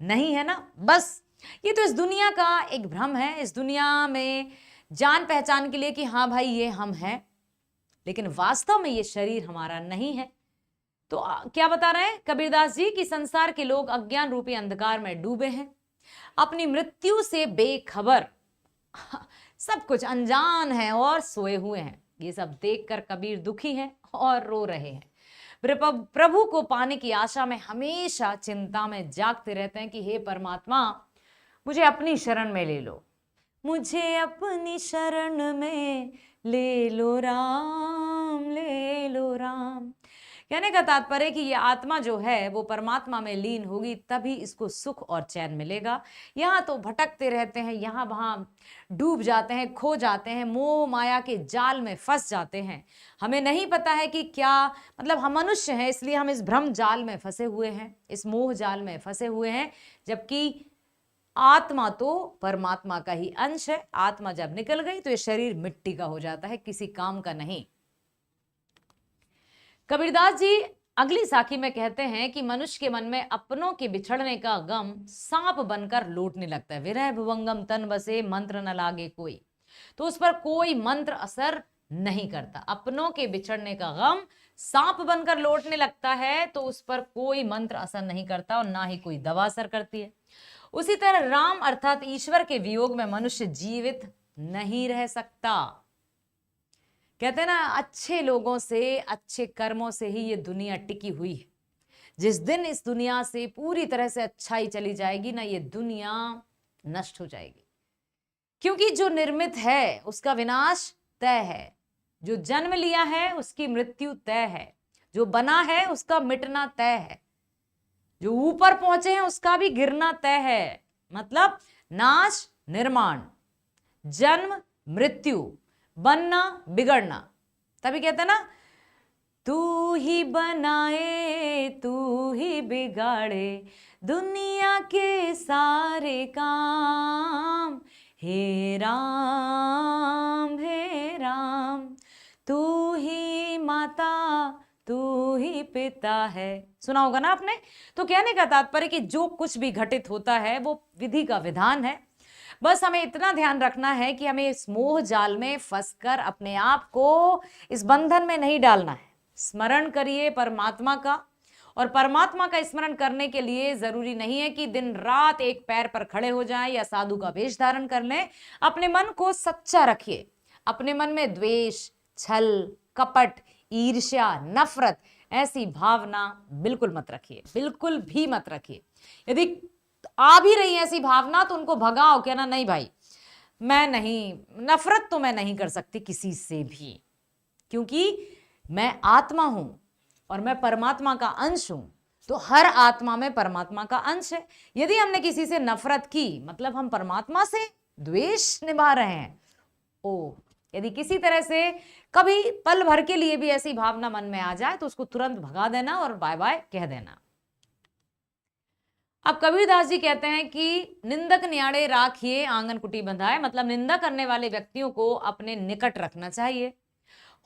नहीं है ना। बस ये तो इस दुनिया का एक भ्रम है, इस दुनिया में जान पहचान के लिए कि हाँ भाई ये हम हैं, लेकिन वास्तव में ये शरीर हमारा नहीं है। तो क्या बता रहे हैं कबीरदास जी? कि संसार के लोग अज्ञान रूपी अंधकार में डूबे हैं, अपनी मृत्यु से बेखबर, सब कुछ अनजान है और सोए हुए हैं। ये सब देखकर कबीर दुखी हैं और रो रहे हैं। प्रभु को पाने की आशा में हमेशा चिंता में जागते रहते हैं कि हे परमात्मा मुझे अपनी शरण में ले लो, मुझे अपनी शरण में ले लो राम, ले लो राम। कहने का तात्पर्य कि ये आत्मा जो है वो परमात्मा में लीन होगी तभी इसको सुख और चैन मिलेगा। यहाँ तो भटकते रहते हैं, यहाँ वहाँ डूब जाते हैं, खो जाते हैं, मोह माया के जाल में फंस जाते हैं। हमें नहीं पता है कि क्या, मतलब हम मनुष्य हैं इसलिए हम इस भ्रम जाल में फंसे हुए हैं, इस मोह जाल में फंसे हुए हैं, जबकि आत्मा तो परमात्मा का ही अंश है। आत्मा जब निकल गई तो ये शरीर मिट्टी का हो जाता है, किसी काम का नहीं। कबीरदास जी अगली साखी में कहते हैं कि मनुष्य के मन में अपनों के बिछड़ने का गम सांप बनकर लौटने लगता है। विरह भुवंगम तन बसे मंत्र न लागे कोई, तो उस पर कोई मंत्र असर नहीं करता। अपनों के बिछड़ने का गम सांप बनकर लौटने लगता है तो उस पर कोई मंत्र असर नहीं करता और ना ही कोई दवा असर करती है। उसी तरह राम अर्थात ईश्वर के वियोग में मनुष्य जीवित नहीं रह सकता। कहते हैं ना, अच्छे लोगों से, अच्छे कर्मों से ही ये दुनिया टिकी हुई है। जिस दिन इस दुनिया से पूरी तरह से अच्छाई चली जाएगी ना, ये दुनिया नष्ट हो जाएगी, क्योंकि जो निर्मित है उसका विनाश तय है, जो जन्म लिया है उसकी मृत्यु तय है, जो बना है उसका मिटना तय है, जो ऊपर पहुंचे हैं उसका भी गिरना तय है। मतलब नाश निर्माण, जन्म मृत्यु, बनना बिगड़ना। तभी कहते हैं ना, तू ही बनाए तू ही बिगाड़े दुनिया के सारे काम, हे राम तू ही माता तू ही पिता है। सुना होगा ना आपने। तो कहने का तात्पर्य कि जो कुछ भी घटित होता है वो विधि का विधान है। बस हमें इतना ध्यान रखना है कि हमें इस मोह जाल में फंसकर अपने आप को इस बंधन में नहीं डालना है। स्मरण करिए परमात्मा का, और परमात्मा का स्मरण करने के लिए जरूरी नहीं है कि दिन रात एक पैर पर खड़े हो जाएं या साधु का वेश धारण कर लें। अपने मन को सच्चा रखिए, अपने मन में द्वेष, छल, कपट, ईर्ष्या, नफरत ऐसी भावना बिल्कुल मत रखिए, बिल्कुल भी मत रखिए। यदि आ भी रही है ऐसी भावना तो उनको भगाओ, कहना नहीं भाई मैं नहीं, नफरत तो मैं नहीं कर सकती किसी से भी, क्योंकि मैं आत्मा हूं और मैं परमात्मा का अंश हूं। तो हर आत्मा में परमात्मा का अंश है। यदि हमने किसी से नफरत की मतलब हम परमात्मा से द्वेष निभा रहे हैं। यदि किसी तरह से कभी पल भर के लिए भी ऐसी भावना मन में आ जाए तो उसको तुरंत भगा देना और बाय बाय कह देना। अब कबीरदास जी कहते हैं कि निंदक न्याड़े राखिए आंगन कुटी बंधाए, मतलब निंदा करने वाले व्यक्तियों को अपने निकट रखना चाहिए।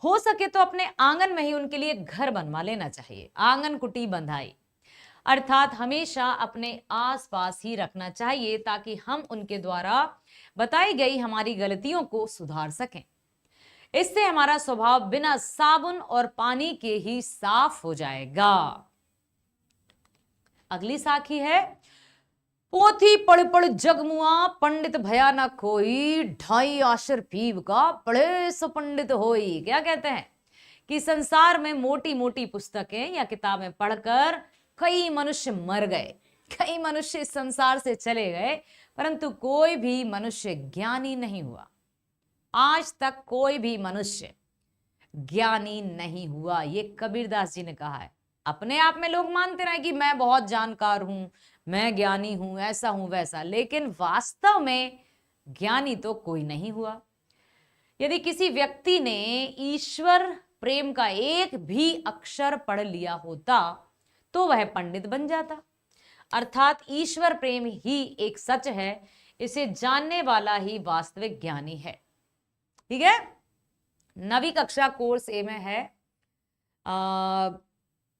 हो सके तो अपने आंगन में ही उनके लिए घर बनवा लेना चाहिए, आंगन कुटी बंधाई, अर्थात हमेशा अपने आसपास ही रखना चाहिए ताकि हम उनके द्वारा बताई गई हमारी गलतियों को सुधार सकें। इससे हमारा स्वभाव बिना साबुन और पानी के ही साफ हो जाएगा। अगली साखी है, पोथी पढ़ पढ़ जगमुआ, पंडित भया न कोई, 2.5 आश्र पीव का पढ़े सो पंडित होई। क्या कहते हैं कि संसार में मोटी मोटी पुस्तकें या किताबें पढ़कर कई मनुष्य मर गए, कई मनुष्य इस संसार से चले गए, परंतु कोई भी मनुष्य ज्ञानी नहीं हुआ। आज तक कोई भी मनुष्य ज्ञानी नहीं हुआ, ये कबीरदास जी ने कहा है। अपने आप में लोग मानते रहे कि मैं बहुत जानकार हूं, मैं ज्ञानी हूं, ऐसा हूं वैसा, लेकिन वास्तव में ज्ञानी तो कोई नहीं हुआ। यदि किसी व्यक्ति ने ईश्वर प्रेम का एक भी अक्षर पढ़ लिया होता तो वह पंडित बन जाता। अर्थात ईश्वर प्रेम ही एक सच है, इसे जानने वाला ही वास्तविक ज्ञानी है। ठीक है, 9वीं कक्षा कोर्स ए में है,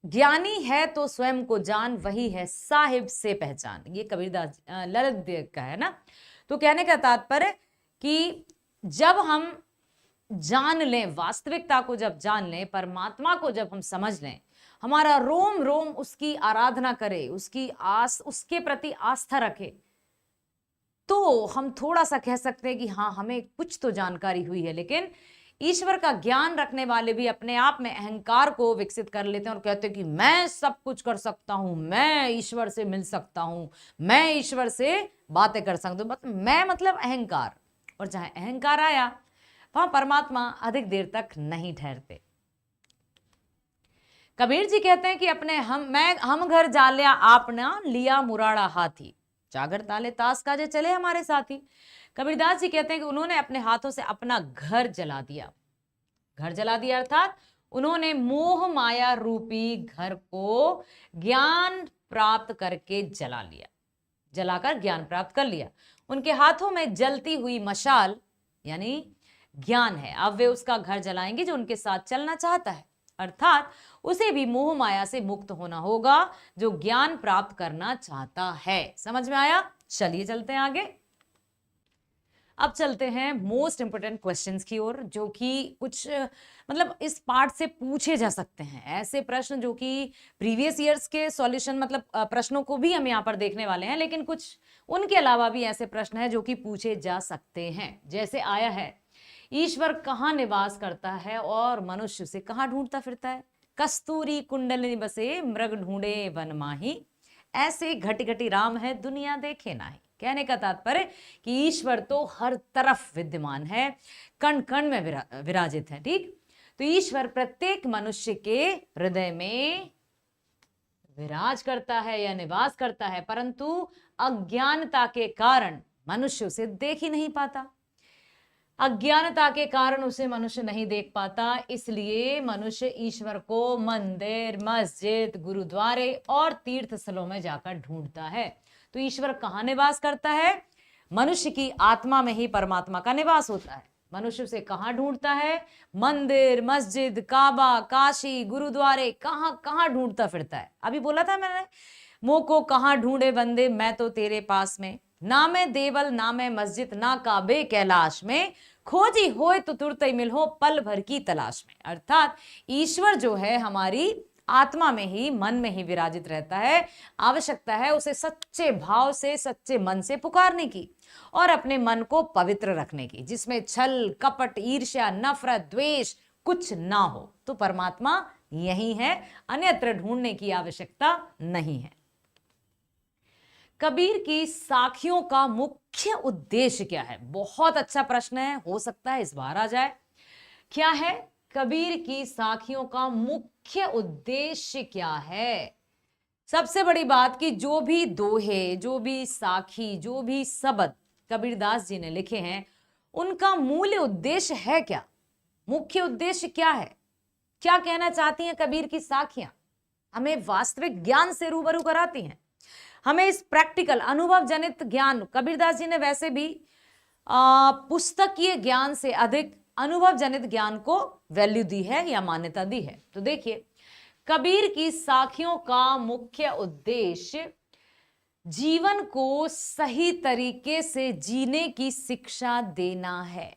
ज्ञानी है तो स्वयं को जान, वही है साहिब से पहचान। ये कबीरदास ललित देव का है ना। तो कहने का तात्पर्य कि जब हम जान लें, वास्तविकता को जब जान लें, परमात्मा को जब हम समझ लें, हमारा रोम रोम उसकी आराधना करे, उसके प्रति आस्था रखे, तो हम थोड़ा सा कह सकते हैं कि हाँ, हमें कुछ तो जानकारी हुई है। लेकिन ईश्वर का ज्ञान रखने वाले भी अपने आप में अहंकार को विकसित कर लेते हैं और कहते हैं कि मैं सब कुछ कर सकता हूं, मैं ईश्वर से मिल सकता हूं, मैं ईश्वर से बातें कर सकता हूं। मैं मतलब अहंकार, और जहां अहंकार आया वहां परमात्मा अधिक देर तक नहीं ठहरते। कबीर जी कहते हैं कि अपने हम घर जा लिया आपना, लिया मुराड़ा हाथी, जागर ताले ताश काजे चले हमारे साथी। कबीरदास जी कहते हैं कि उन्होंने अपने हाथों से अपना घर जला दिया। घर जला दिया अर्थात उन्होंने मोह माया रूपी घर को ज्ञान प्राप्त करके जला लिया, जलाकर ज्ञान प्राप्त कर लिया। उनके हाथों में जलती हुई मशाल यानी ज्ञान है। अब वे उसका घर जलाएंगे जो उनके साथ चलना चाहता है, अर्थात उसे भी मोह माया से मुक्त होना होगा जो ज्ञान प्राप्त करना चाहता है। समझ में आया? चलिए चलते हैं आगे। अब चलते हैं मोस्ट इंपोर्टेंट क्वेश्चंस की ओर, जो कि कुछ मतलब इस पार्ट से पूछे जा सकते हैं। ऐसे प्रश्न जो कि प्रीवियस ईयर्स के सॉल्यूशन मतलब प्रश्नों को भी हम यहाँ पर देखने वाले हैं, लेकिन कुछ उनके अलावा भी ऐसे प्रश्न हैं जो कि पूछे जा सकते हैं। जैसे आया है, ईश्वर कहाँ निवास करता है और मनुष्य से कहाँ ढूंढता फिरता है? कस्तूरी कुंडलिनी बसे मृग ढूंढे वन माही, ऐसे घटी घटी राम है दुनिया देखे नाही। कहने का तात्पर्य कि ईश्वर तो हर तरफ विद्यमान है, कण कण में विराजित है। ठीक, तो ईश्वर प्रत्येक मनुष्य के हृदय में विराज करता है या निवास करता है, परंतु अज्ञानता के कारण मनुष्य उसे देख ही नहीं पाता। अज्ञानता के कारण उसे मनुष्य नहीं देख पाता, इसलिए मनुष्य ईश्वर को मंदिर, मस्जिद, गुरुद्वारे और तीर्थ स्थलों में जाकर ढूंढता है। तो ईश्वर कहाँ निवास करता है? मनुष्य की आत्मा में ही परमात्मा का निवास होता है। मनुष्य से कहाँ ढूंढता है? मंदिर, मस्जिद, काबा, काशी, गुरुद्वारे, कहाँ कहाँ ढूंढता फिरता है। अभी बोला था मैंने, मोह को कहाँ ढूंढे बंदे, मैं तो तेरे पास में, ना मैं देवल ना मैं मस्जिद, ना काबे कैलाश में, खोजी होए तो तुरत ही मिल हो पल भर की तलाश में। अर्थात ईश्वर जो है हमारी आत्मा में ही, मन में ही विराजित रहता है। आवश्यकता है उसे सच्चे भाव से, सच्चे मन से पुकारने की और अपने मन को पवित्र रखने की, जिसमें छल कपट, ईर्ष्या, नफरत, द्वेष कुछ ना हो। तो परमात्मा यही है, अन्यत्र ढूंढने की आवश्यकता नहीं है। कबीर की साखियों का मुख्य उद्देश्य क्या है? बहुत अच्छा प्रश्न है, हो सकता है इस बार आ जाए। क्या है कबीर की साखियों का मुख्य उद्देश्य? क्या है? सबसे बड़ी बात कि जो भी दोहे, जो भी साखी, जो भी शब्द कबीरदास जी ने लिखे हैं, उनका मूल उद्देश्य है क्या? मुख्य उद्देश्य क्या है? क्या कहना चाहती हैं कबीर की साखियां? हमें वास्तविक ज्ञान से रूबरू कराती हैं, हमें इस प्रैक्टिकल अनुभव जनित ज्ञान। कबीरदास जी ने वैसे भी पुस्तकीय ज्ञान से अधिक अनुभव जनित ज्ञान को वैल्यू दी है या मान्यता दी है। तो देखिए, कबीर की साखियों का मुख्य उद्देश्य जीवन को सही तरीके से जीने की शिक्षा देना है।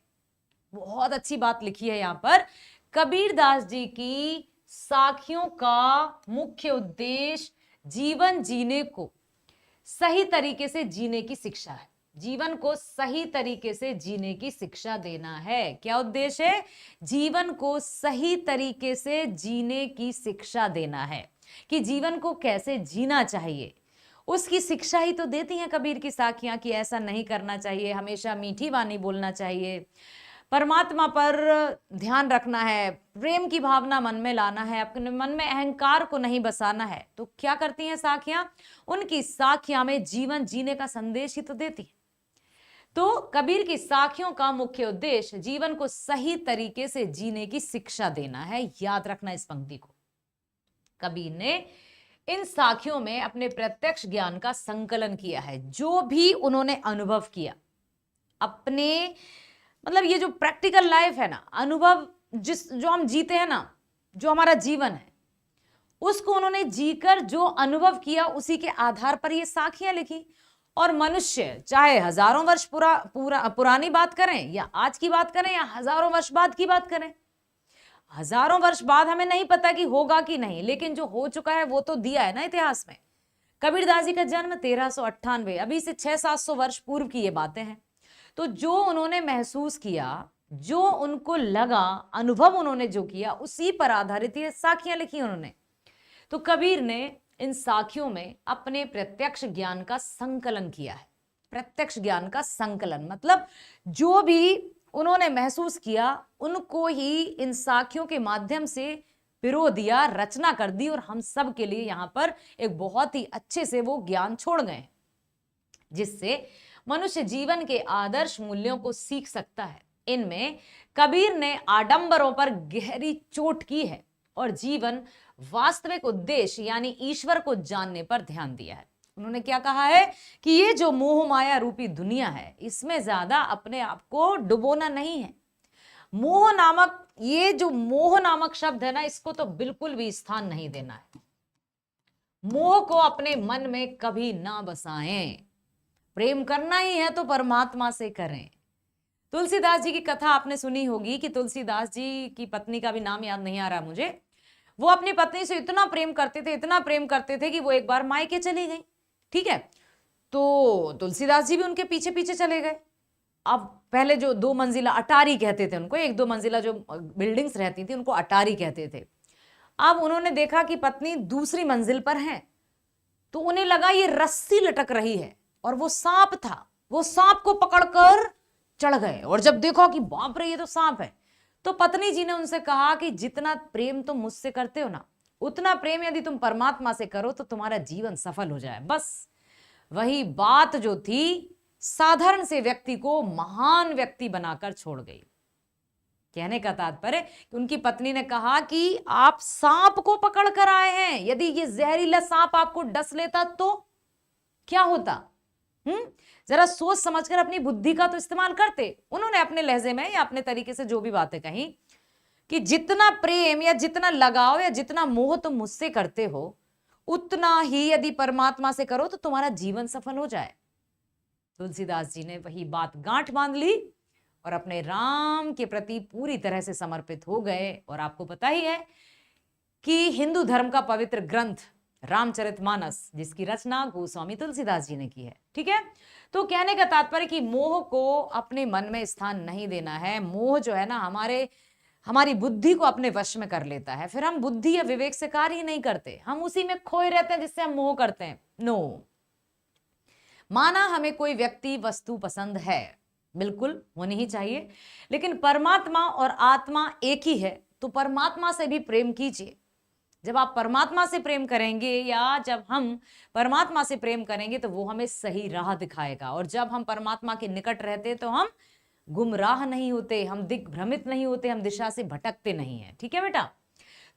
बहुत अच्छी बात लिखी है यहां पर। कबीरदास जी की साखियों का मुख्य उद्देश्य जीवन जीने को सही तरीके से जीने की शिक्षा है। जीवन को सही तरीके से जीने की शिक्षा देना है। क्या उद्देश्य है? जीवन को सही तरीके से जीने की शिक्षा देना है, कि जीवन को कैसे जीना चाहिए, उसकी शिक्षा ही तो देती हैं कबीर की साखियां, कि ऐसा नहीं करना चाहिए, हमेशा मीठी वाणी बोलना चाहिए, परमात्मा पर ध्यान रखना है, प्रेम की भावना मन में लाना है, अपने मन में अहंकार को नहीं बसाना है। तो क्या करती हैं साखियां? उनकी साखियां में जीवन जीने का संदेश ही तो देती है। तो कबीर की साखियों का मुख्य उद्देश्य जीवन को सही तरीके से जीने की शिक्षा देना है। याद रखना इस पंक्ति को। कबीर ने इन साखियों में अपने प्रत्यक्ष ज्ञान का संकलन किया है। जो भी उन्होंने अनुभव किया अपने, मतलब ये जो प्रैक्टिकल लाइफ है ना, अनुभव जो हम जीते हैं ना, जो हमारा जीवन है, उसको उन्होंने जीकर जो अनुभव किया उसी के आधार पर ये साखियां लिखी। और मनुष्य चाहे हजारों वर्ष पुरानी बात करें या आज की बात करें या हजारों वर्ष बाद की बात करें, हजारों वर्ष बाद हमें नहीं पता कि होगा कि नहीं, लेकिन जो हो चुका है वो तो दिया है ना इतिहास में। कबीरदास जी का जन्म 1398, अभी से 600-700 वर्ष पूर्व की ये बातें हैं। तो जो उन्होंने महसूस किया, जो उनको लगा, अनुभव उन्होंने जो किया, उसी पर आधारित ये साखियां लिखी उन्होंने। तो कबीर ने इन साखियों में अपने प्रत्यक्ष ज्ञान का संकलन किया है। प्रत्यक्ष ज्ञान का संकलन मतलब जो भी उन्होंने महसूस किया उनको ही इन साखियों के माध्यम से पिरो दिया, रचना कर दी, और हम सब के लिए यहाँ पर एक बहुत ही अच्छे से वो ज्ञान छोड़ गए, जिससे मनुष्य जीवन के आदर्श मूल्यों को सीख सकता है। इनमें कबीर ने आडंबरों पर गहरी चोट की है और जीवन वास्तविक उद्देश्य यानी ईश्वर को जानने पर ध्यान दिया है। उन्होंने क्या कहा है कि ये जो मोह माया रूपी दुनिया है, इसमें ज्यादा अपने आप को डुबोना नहीं है। ये जो मोह नामक शब्द है ना, इसको तो बिल्कुल भी स्थान नहीं देना है। मोह को अपने मन में कभी ना बसाएं। प्रेम करना ही है तो परमात्मा से करें। तुलसीदास जी की कथा आपने सुनी होगी कि तुलसीदास जी की पत्नी का भी नाम याद नहीं आ रहा मुझे, वो अपनी पत्नी से इतना प्रेम करते थे, इतना प्रेम करते थे कि वो एक बार मायके चली गई। ठीक है, तो तुलसीदास जी भी उनके पीछे पीछे चले गए। अब पहले जो 2 मंजिला अटारी कहते थे उनको, 1-2 मंजिला जो बिल्डिंग्स रहती थी उनको अटारी कहते थे। अब उन्होंने देखा कि पत्नी दूसरी मंजिल पर है, तो उन्हें लगा ये रस्सी लटक रही है और वो सांप था। वो सांप को पकड़कर चढ़ गए और जब देखा कि बाप रे ये तो सांप है, तो पत्नी जी ने उनसे कहा कि जितना प्रेम तुम मुझसे करते हो ना, उतना प्रेम यदि तुम परमात्मा से करो तो तुम्हारा जीवन सफल हो जाए। बस वही बात जो थी साधारण से व्यक्ति को महान व्यक्ति बनाकर छोड़ गई। कहने का तात्पर्य कि उनकी पत्नी ने कहा कि आप सांप को पकड़ कर आए हैं, यदि ये जहरीला सांप आपको डस लेता तो क्या होता? जरा सोच समझकर अपनी बुद्धि का तो इस्तेमाल करते। उन्होंने अपने लहजे में या अपने तरीके से जो भी बातें कही कि जितना प्रेम या जितना लगाव या जितना मोह तुम मुझसे करते हो, उतना ही यदि परमात्मा से करो तो तुम्हारा जीवन सफल हो जाए। तुलसीदास जी ने वही बात गांठ बांध ली और अपने राम के प्रति पूरी तरह से समर्पित हो गए। और आपको पता ही है कि हिंदू धर्म का पवित्र ग्रंथ रामचरितमानस, जिसकी रचना गोस्वामी तुलसीदास जी ने की है। ठीक है, तो कहने का तात्पर्य कि मोह को अपने मन में स्थान नहीं देना है। मोह जो है ना हमारी बुद्धि को अपने वश में कर लेता है, फिर हम बुद्धि या विवेक से कार्य ही नहीं करते, हम उसी में खोए रहते हैं जिससे हम मोह करते हैं। नो, माना हमें कोई व्यक्ति वस्तु पसंद है, बिल्कुल होनी ही चाहिए, लेकिन परमात्मा और आत्मा एक ही है, तो परमात्मा से भी प्रेम कीजिए। जब आप परमात्मा से प्रेम करेंगे या जब हम परमात्मा से प्रेम करेंगे तो वो हमें सही राह दिखाएगा। और जब हम परमात्मा के निकट रहते तो हम गुमराह नहीं होते, हम दिग्भ्रमित नहीं होते, हम दिशा से भटकते नहीं है। ठीक है बेटा,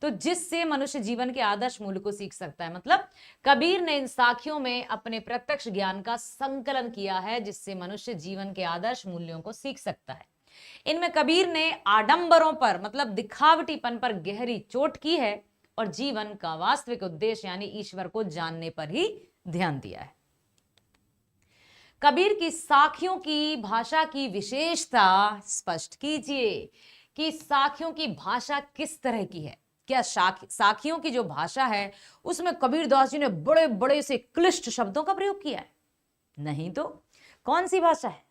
तो जिससे मनुष्य जीवन के आदर्श मूल्य को सीख सकता है। मतलब कबीर ने इन साखियों में अपने प्रत्यक्ष ज्ञान का संकलन किया है, जिससे मनुष्य जीवन के आदर्श मूल्यों को सीख सकता है। इनमें कबीर ने आडंबरों पर मतलब दिखावटीपन पर गहरी चोट की है और जीवन का वास्तविक उद्देश्य यानी ईश्वर को जानने पर ही ध्यान दिया है। कबीर की साखियों की भाषा की विशेषता स्पष्ट कीजिए कि साखियों की भाषा किस तरह की है। क्या साखियों की जो भाषा है उसमें कबीरदास जी ने बड़े बड़े से क्लिष्ट शब्दों का प्रयोग किया है? नहीं तो कौन सी भाषा है?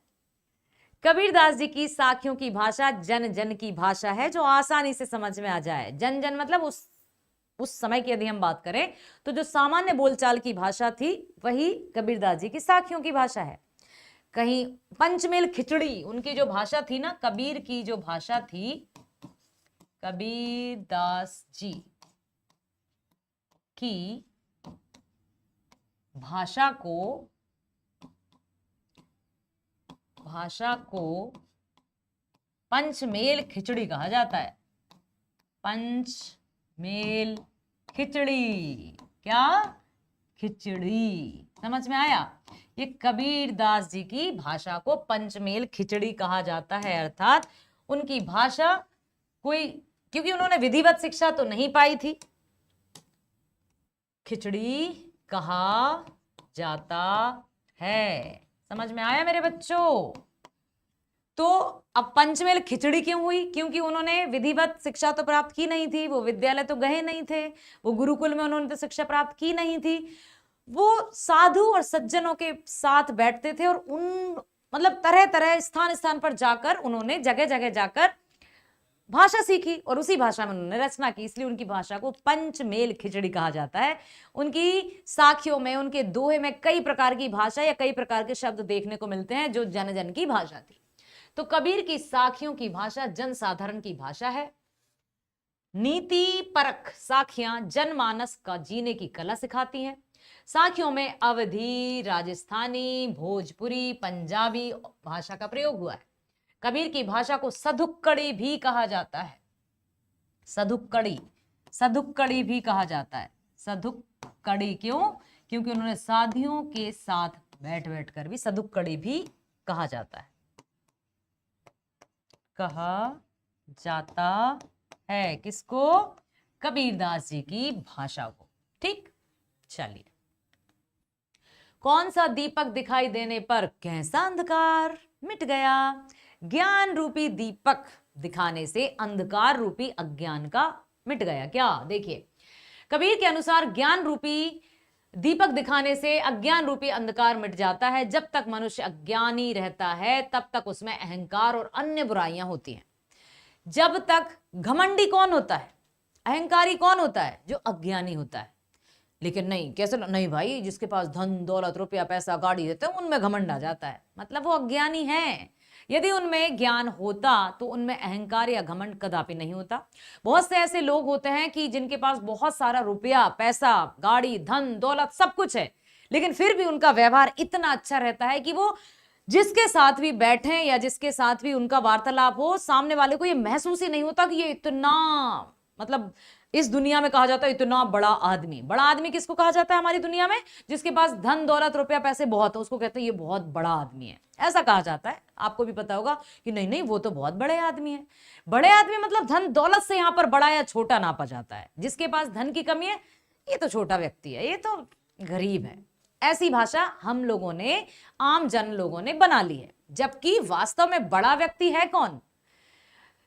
कबीरदास जी की साखियों की भाषा जन जन की भाषा है जो आसानी से समझ में आ जाए। जन जन मतलब उस समय की यदि हम बात करें तो जो सामान्य बोलचाल की भाषा थी वही कबीरदास जी की साखियों की भाषा है। कहीं पंचमेल खिचड़ी उनकी जो भाषा थी ना, कबीर की जो भाषा थी, कबीरदास जी की भाषा को पंचमेल खिचड़ी कहा जाता है। पंचमेल खिचड़ी, क्या? खिचड़ी। समझ में आया? ये कबीरदास जी की भाषा को पंचमेल खिचड़ी कहा जाता है, अर्थात उनकी भाषा कोई, क्योंकि उन्होंने विधिवत शिक्षा तो नहीं पाई थी, खिचड़ी कहा जाता है। समझ में आया मेरे बच्चों? तो अब पंचमेल खिचड़ी क्यों हुई? क्योंकि उन्होंने विधिवत शिक्षा तो प्राप्त की नहीं थी, वो विद्यालय तो गए नहीं थे, वो गुरुकुल में उन्होंने तो शिक्षा प्राप्त की नहीं थी। वो साधु और सज्जनों के साथ बैठते थे और उन मतलब तरह तरह स्थान स्थान पर जाकर उन्होंने जगह जगह जाकर भाषा सीखी और उसी भाषा में उन्होंने रचना की, इसलिए उनकी भाषा को पंचमेल खिचड़ी कहा जाता है। उनकी साखियों में, उनके दोहे में कई प्रकार की भाषा या कई प्रकार के शब्द देखने को मिलते हैं जो जन जन की भाषा थी। तो कबीर की साखियों की भाषा जनसाधारण की भाषा है। नीति परक साखियां जनमानस का जीने की कला सिखाती हैं। साखियों में अवधी, राजस्थानी, भोजपुरी, पंजाबी भाषा का प्रयोग हुआ है। कबीर की भाषा को सधुक्कड़ी भी कहा जाता है। सधुक्कड़ी भी कहा जाता है। सधुक्कड़ी क्यों? क्योंकि उन्होंने साधियों के साथ बैठ बैठ कर भी सधुक्कड़ी भी कहा जाता है, कहा जाता है। किसको? कबीरदास जी की भाषा को। ठीक, चलिए। कौन सा दीपक दिखाई देने पर कैसा अंधकार मिट गया? ज्ञान रूपी दीपक दिखाने से अंधकार रूपी अज्ञान का मिट गया। क्या? देखिए, कबीर के अनुसार ज्ञान रूपी दीपक दिखाने से अज्ञान रूपी अंधकार मिट जाता है। जब तक मनुष्य अज्ञानी रहता है तब तक उसमें अहंकार और अन्य बुराइयां होती हैं। जब तक घमंडी कौन होता है? अहंकारी कौन होता है? जो अज्ञानी होता है। लेकिन नहीं, कैसे? नहीं भाई, जिसके पास धन दौलत रुपया पैसा गाड़ी रहते हैं उनमें घमंड आ जाता है, मतलब वो अज्ञानी है। यदि उनमें ज्ञान होता तो उनमें अहंकार या घमंड कदापि नहीं होता। बहुत से ऐसे लोग होते हैं कि जिनके पास बहुत सारा रुपया पैसा गाड़ी धन दौलत सब कुछ है, लेकिन फिर भी उनका व्यवहार इतना अच्छा रहता है कि वो जिसके साथ भी बैठे या जिसके साथ भी उनका वार्तालाप हो, सामने वाले को ये महसूस ही नहीं होता कि ये इतना, मतलब इस दुनिया में कहा जाता है इतना बड़ा आदमी। बड़ा आदमी किसको कहा जाता है हमारी दुनिया में? जिसके पास धन दौलत रुपया पैसे बहुत है उसको कहते हैं ये बहुत बड़ा आदमी है, ऐसा कहा जाता है। आपको भी पता होगा कि नहीं नहीं वो तो बहुत बड़े आदमी है। बड़े आदमी मतलब धन दौलत से यहाँ पर बड़ा या छोटा नापा जाता है। जिसके पास धन की कमी है ये तो छोटा व्यक्ति है, ये तो गरीब है। ऐसी भाषा हम लोगों ने, आम जन लोगों ने बना ली है। जबकि वास्तव में बड़ा व्यक्ति है कौन?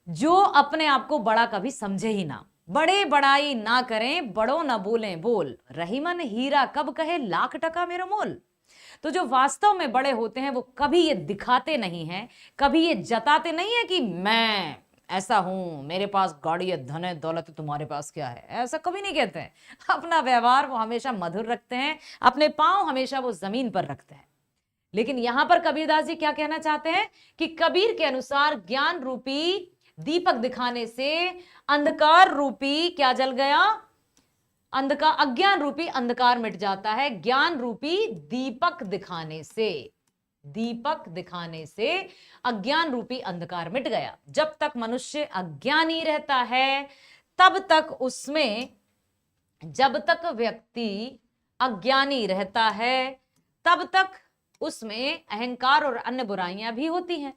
जो अपने आप को बड़ा कभी समझे ही ना। बड़े बड़ाई ना करें, बड़ों ना बोलें बोल, रहीमन हीरा कब कहे लाख टका मेरा मोल। तो जो वास्तव में बड़े होते हैं वो कभी ये दिखाते नहीं हैं, कभी ये जताते नहीं है कि मैं ऐसा हूं, मेरे पास गाड़ी है धन है दौलत है, तुम्हारे पास क्या है, ऐसा कभी नहीं कहते हैं। अपना व्यवहार वो हमेशा मधुर रखते हैं, अपने पांव हमेशा वो जमीन पर रखते हैं। लेकिन यहां पर कबीरदास जी क्या कहना चाहते हैं कि कबीर के अनुसार ज्ञान रूपी दीपक दिखाने से अंधकार रूपी क्या जल गया? अंधकार, अज्ञान रूपी अंधकार मिट जाता है। ज्ञान रूपी दीपक दिखाने से, दीपक दिखाने से अज्ञान रूपी अंधकार मिट गया। जब तक मनुष्य अज्ञानी रहता है तब तक उसमें, जब तक व्यक्ति अज्ञानी रहता है तब तक उसमें अहंकार और अन्य बुराइयां भी होती हैं।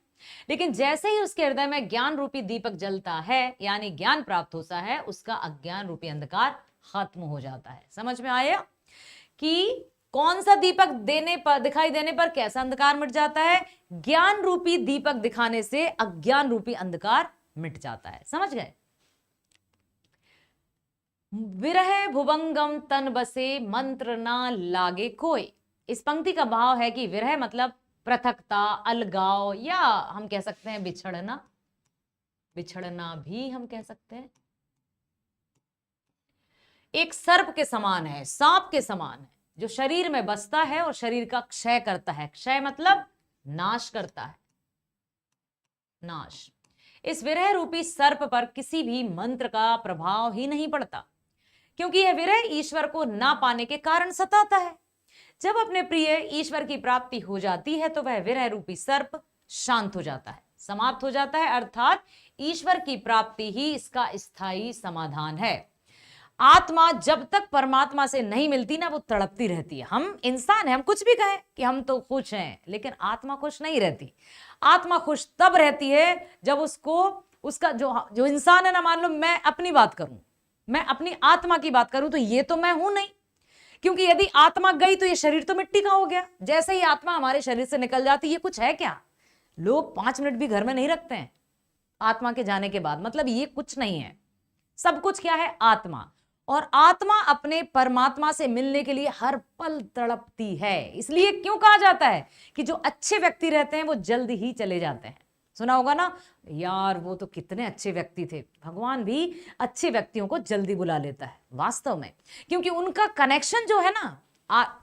लेकिन जैसे ही उसके हृदय में ज्ञान रूपी दीपक जलता है, यानी ज्ञान प्राप्त होता है, उसका अज्ञान रूपी अंधकार खत्म हो जाता है। समझ में आया कि कौन सा दीपक देने पर, दिखाई देने पर कैसा अंधकार मिट जाता है? ज्ञान रूपी दीपक दिखाने से अज्ञान रूपी अंधकार मिट जाता है। समझ गए? विरह भुवंगम तन बसे, मंत्र ना लागे कोई। इस पंक्ति का भाव है कि विरह मतलब पृथकता, अलगाव, या हम कह सकते हैं बिछड़ना। बिछड़ना भी हम कह सकते हैं। एक सर्प के समान है, सांप के समान है, जो शरीर में बसता है और शरीर का क्षय करता है। क्षय मतलब नाश करता है, नाश। इस विरह रूपी सर्प पर किसी भी मंत्र का प्रभाव ही नहीं पड़ता, क्योंकि यह विरह ईश्वर को ना पाने के कारण सताता है। जब अपने प्रिय ईश्वर की प्राप्ति हो जाती है तो वह विरह रूपी सर्प शांत हो जाता है, समाप्त हो जाता है, अर्थात ईश्वर की प्राप्ति ही इसका स्थायी समाधान है। आत्मा जब तक परमात्मा से नहीं मिलती ना, वो तड़पती रहती है। हम इंसान हैं, हम कुछ भी कहें कि हम तो खुश हैं, लेकिन आत्मा खुश नहीं रहती। आत्मा खुश तब रहती है जब उसको, उसका जो इंसान है ना, मान लो मैं अपनी बात करूं, मैं अपनी आत्मा की बात करूं, तो ये तो मैं हूं नहीं, क्योंकि यदि आत्मा गई तो ये शरीर तो मिट्टी का हो गया। जैसे ही आत्मा हमारे शरीर से निकल जाती, ये कुछ है क्या? लोग 5 मिनट भी घर में नहीं रखते हैं आत्मा के जाने के बाद, मतलब ये कुछ नहीं है। सब कुछ क्या है? आत्मा। और आत्मा अपने परमात्मा से मिलने के लिए हर पल तड़पती है। इसलिए क्यों कहा जाता है कि जो अच्छे व्यक्ति रहते हैं वो जल्द ही चले जाते हैं। सुना होगा ना, यार वो तो कितने अच्छे व्यक्ति थे। भगवान भी अच्छे व्यक्तियों को जल्दी बुला लेता है वास्तव में, क्योंकि उनका कनेक्शन जो है ना,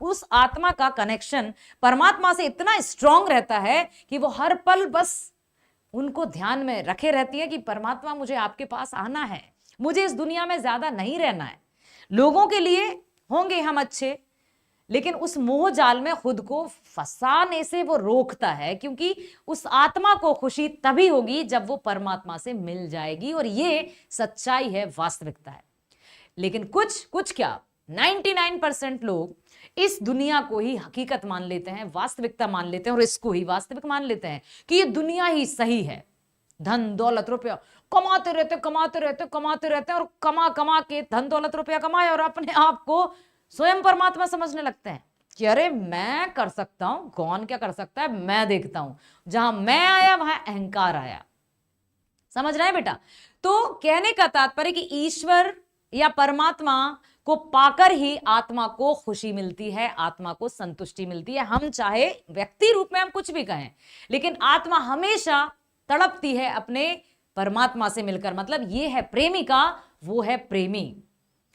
उस आत्मा का कनेक्शन परमात्मा से इतना स्ट्रांग रहता है कि वो हर पल बस उनको ध्यान में रखे रहती है कि परमात्मा मुझे आपके पास आना है, मुझे इस दुनिया में ज्यादा नहीं रहना है। लोगों के लिए होंगे हम अच्छे, लेकिन उस मोह जाल में खुद को फंसाने से वो रोकता है, क्योंकि उस आत्मा को खुशी तभी होगी जब वो परमात्मा से मिल जाएगी। और ये सच्चाई है, वास्तविकता है। लेकिन कुछ क्या, 99% लोग इस दुनिया को ही हकीकत मान लेते हैं, वास्तविकता मान लेते हैं, और इसको ही वास्तविक मान लेते हैं कि ये दुनिया ही सही है। धन दौलत रुपया कमाते रहते और कमा के धन दौलत रुपया कमाए और अपने आप को स्वयं परमात्मा समझने लगते हैं कि अरे मैं कर सकता हूं, कौन क्या कर सकता है, मैं देखता हूं। जहां मैं आया वहां अहंकार आया। समझ रहे हैं बेटा? तो कहने का तात्पर्य कि ईश्वर या परमात्मा को पाकर ही आत्मा को खुशी मिलती है, आत्मा को संतुष्टि मिलती है। हम चाहे व्यक्ति रूप में हम कुछ भी कहें, लेकिन आत्मा हमेशा तड़पती है अपने परमात्मा से मिलकर। मतलब ये है प्रेमिका, वो है प्रेमी।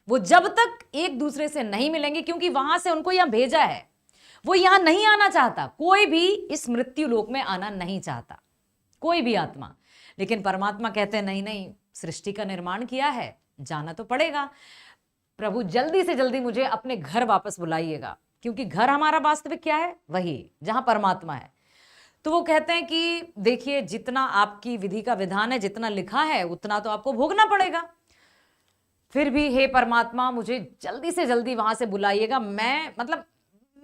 वो जब तक एक दूसरे से नहीं मिलेंगे, क्योंकि वहां से उनको यहां भेजा है, वो यहां नहीं आना चाहता। कोई भी इस मृत्यु लोक में आना नहीं चाहता, कोई भी आत्मा। लेकिन परमात्मा कहते हैं नहीं नहीं, सृष्टि का निर्माण किया है, जाना तो पड़ेगा। प्रभु जल्दी से जल्दी मुझे अपने घर वापस बुलाइएगा, क्योंकि घर हमारा वास्तविक क्या है? वही जहां परमात्मा है। तो वो कहते हैं कि देखिए, जितना आपकी विधि का विधान है, जितना लिखा है, उतना तो आपको भोगना पड़ेगा। फिर भी हे परमात्मा, मुझे जल्दी से जल्दी वहां से बुलाइएगा। मैं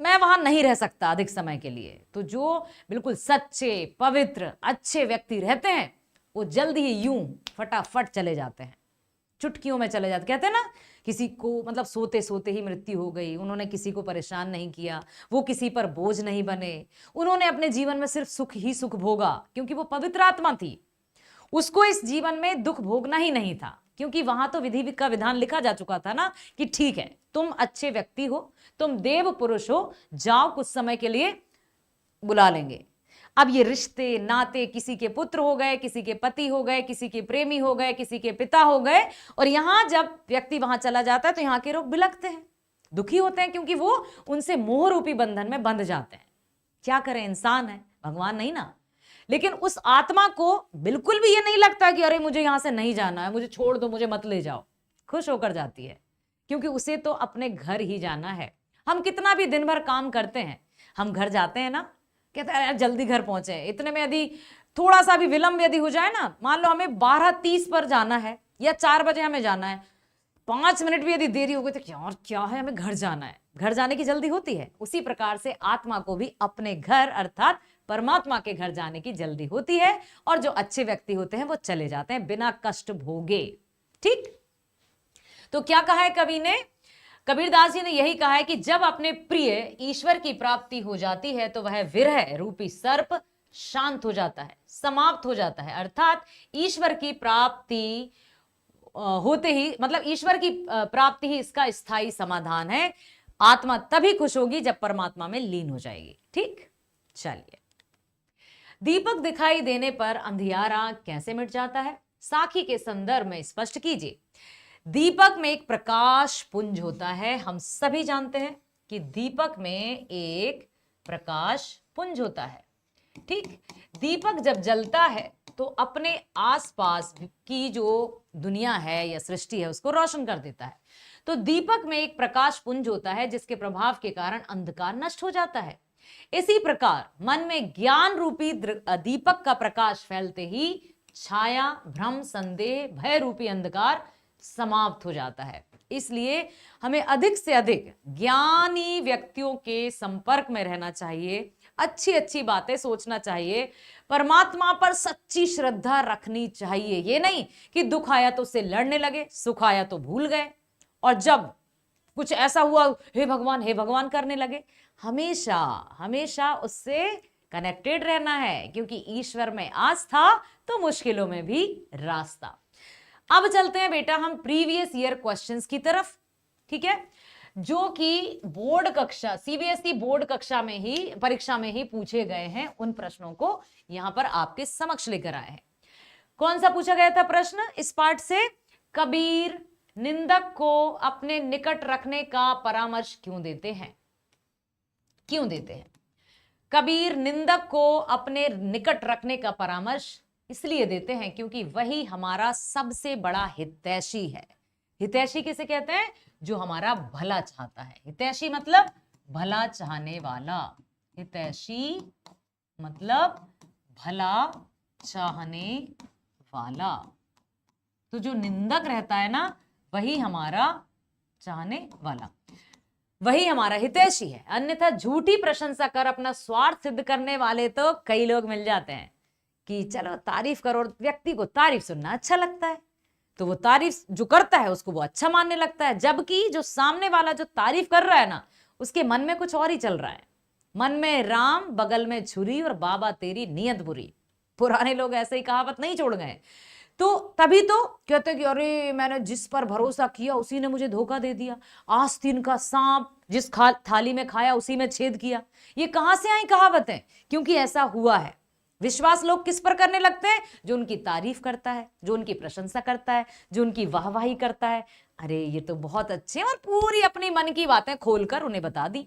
वहां नहीं रह सकता अधिक समय के लिए। तो जो बिल्कुल सच्चे, पवित्र, अच्छे व्यक्ति रहते हैं, वो जल्दी ही यूं फटाफट चले जाते हैं, चुटकियों में चले जाते। कहते हैं ना, किसी को मतलब सोते सोते ही मृत्यु हो गई, उन्होंने किसी को परेशान नहीं किया, वो किसी पर बोझ नहीं बने, उन्होंने अपने जीवन में सिर्फ सुख ही सुख भोगा, क्योंकि वो पवित्र आत्मा थी। उसको इस जीवन में दुख भोगना ही नहीं था, क्योंकि वहां तो विधि का विधान लिखा जा चुका था ना कि ठीक है, तुम अच्छे व्यक्ति हो, तुम देव पुरुष हो, जाओ, कुछ समय के लिए बुला लेंगे। अब ये रिश्ते नाते, किसी के पुत्र हो गए, किसी के पति हो गए, किसी के प्रेमी हो गए, किसी के पिता हो गए, और यहां जब व्यक्ति वहां चला जाता है तो यहाँ के लोग बिलखते हैं, दुखी होते हैं, क्योंकि वो उनसे मोह रूपी बंधन में बंध जाते हैं। क्या करें, इंसान है, भगवान नहीं ना। लेकिन उस आत्मा को बिल्कुल भी ये नहीं लगता कि अरे मुझे यहां से नहीं जाना है, मुझे छोड़ दो, मुझे मत ले जाओ। खुश होकर जाती है, क्योंकि उसे तो अपने घर ही जाना है। हम कितना भी दिन भर काम करते हैं, हम घर जाते हैं ना, कहते हैं यार जल्दी घर पहुंचे। इतने में यदि थोड़ा सा भी विलंब यदि हो जाए ना, मान लो हमें 12:30 पर जाना है या 4 बजे हमें जाना है, 5 मिनट भी यदि देरी हो गई तो क्या है, हमें घर जाना है, घर जाने की जल्दी होती है। उसी प्रकार से आत्मा को भी अपने घर अर्थात परमात्मा के घर जाने की जल्दी होती है और जो अच्छे व्यक्ति होते हैं वो चले जाते हैं बिना कष्ट भोगे। ठीक, तो क्या कहा है कवि ने? कबीरदास जी ने यही कहा है कि जब अपने प्रिय ईश्वर की प्राप्ति हो जाती है तो वह विरह रूपी सर्प शांत हो जाता है, समाप्त हो जाता है। अर्थात ईश्वर की प्राप्ति होते ही, मतलब ईश्वर की प्राप्ति ही इसका स्थायी समाधान है। आत्मा तभी खुश होगी जब परमात्मा में लीन हो जाएगी। ठीक, चलिए, दीपक दिखाई देने पर अंधियारा कैसे मिट जाता है? साखी के संदर्भ में स्पष्ट कीजिए। दीपक में एक प्रकाश पुंज होता है। हम सभी जानते हैं कि दीपक में एक प्रकाश पुंज होता है। ठीक, दीपक जब जलता है तो अपने आसपास की जो दुनिया है या सृष्टि है उसको रोशन कर देता है। तो दीपक में एक प्रकाश पुंज होता है जिसके प्रभाव के कारण अंधकार नष्ट हो जाता है। इसी प्रकार मन में ज्ञान रूपी दीपक का प्रकाश फैलते ही छाया, भ्रम, संदेह, भय रूपी अंधकार समाप्त हो जाता है। इसलिए हमें अधिक से अधिक ज्ञानी व्यक्तियों के संपर्क में रहना चाहिए, अच्छी अच्छी बातें सोचना चाहिए, परमात्मा पर सच्ची श्रद्धा रखनी चाहिए। ये नहीं कि दुख आया तो उससे लड़ने लगे, सुख आया तो भूल गए, और जब कुछ ऐसा हुआ हे भगवान करने लगे। हमेशा हमेशा उससे कनेक्टेड रहना है, क्योंकि ईश्वर में आस्था तो मुश्किलों में भी रास्ता। अब चलते हैं बेटा हम प्रीवियस ईयर क्वेश्चंस की तरफ। ठीक है, जो कि बोर्ड कक्षा, सीबीएसई बोर्ड कक्षा में ही, परीक्षा में ही पूछे गए हैं। उन प्रश्नों को यहां पर आपके समक्ष लेकर आए हैं। कौन सा पूछा गया था प्रश्न इस पाठ से? कबीर निंदक को अपने निकट रखने का परामर्श क्यों देते हैं? क्यों देते हैं? कबीर निंदक को अपने निकट रखने का परामर्श इसलिए देते हैं क्योंकि वही हमारा सबसे बड़ा हितैषी है। हितैषी किसे कहते हैं? जो हमारा भला चाहता है। हितैषी मतलब भला चाहने वाला। हितैषी मतलब भला चाहने वाला। तो जो निंदक रहता है ना, वही हमारा चाहने वाला, वही हमारा हितैषी है। अन्यथा झूठी प्रशंसा कर अपना स्वार्थ सिद्ध करने वाले तो कई लोग मिल जाते हैं कि चलो तारीफ करो, व्यक्ति को तारीफ सुनना अच्छा लगता है तो वो तारीफ जो करता है उसको वो अच्छा मानने लगता है, जबकि जो सामने वाला जो तारीफ कर रहा है ना, उसके मन में कुछ और ही चल रहा है। मन में राम, बगल में छुरी, और बाबा तेरी नीयत बुरी। पुराने लोग ऐसे ही कहावत नहीं छोड़ गए। तो तभी तो कहते कि अरे मैंने जिस पर भरोसा किया उसी ने मुझे धोखा दे दिया। आस्तीन का सांप जिस थाली में खाया उसी में छेद किया। ये कहां से आई कहावतें? क्योंकि ऐसा हुआ है। विश्वास लोग किस पर करने लगते हैं? जो उनकी तारीफ करता है, जो उनकी प्रशंसा करता है, जो उनकी वाहवाही करता है। अरे ये तो बहुत अच्छे, और पूरी अपनी मन की बातें खोलकर उन्हें बता दी,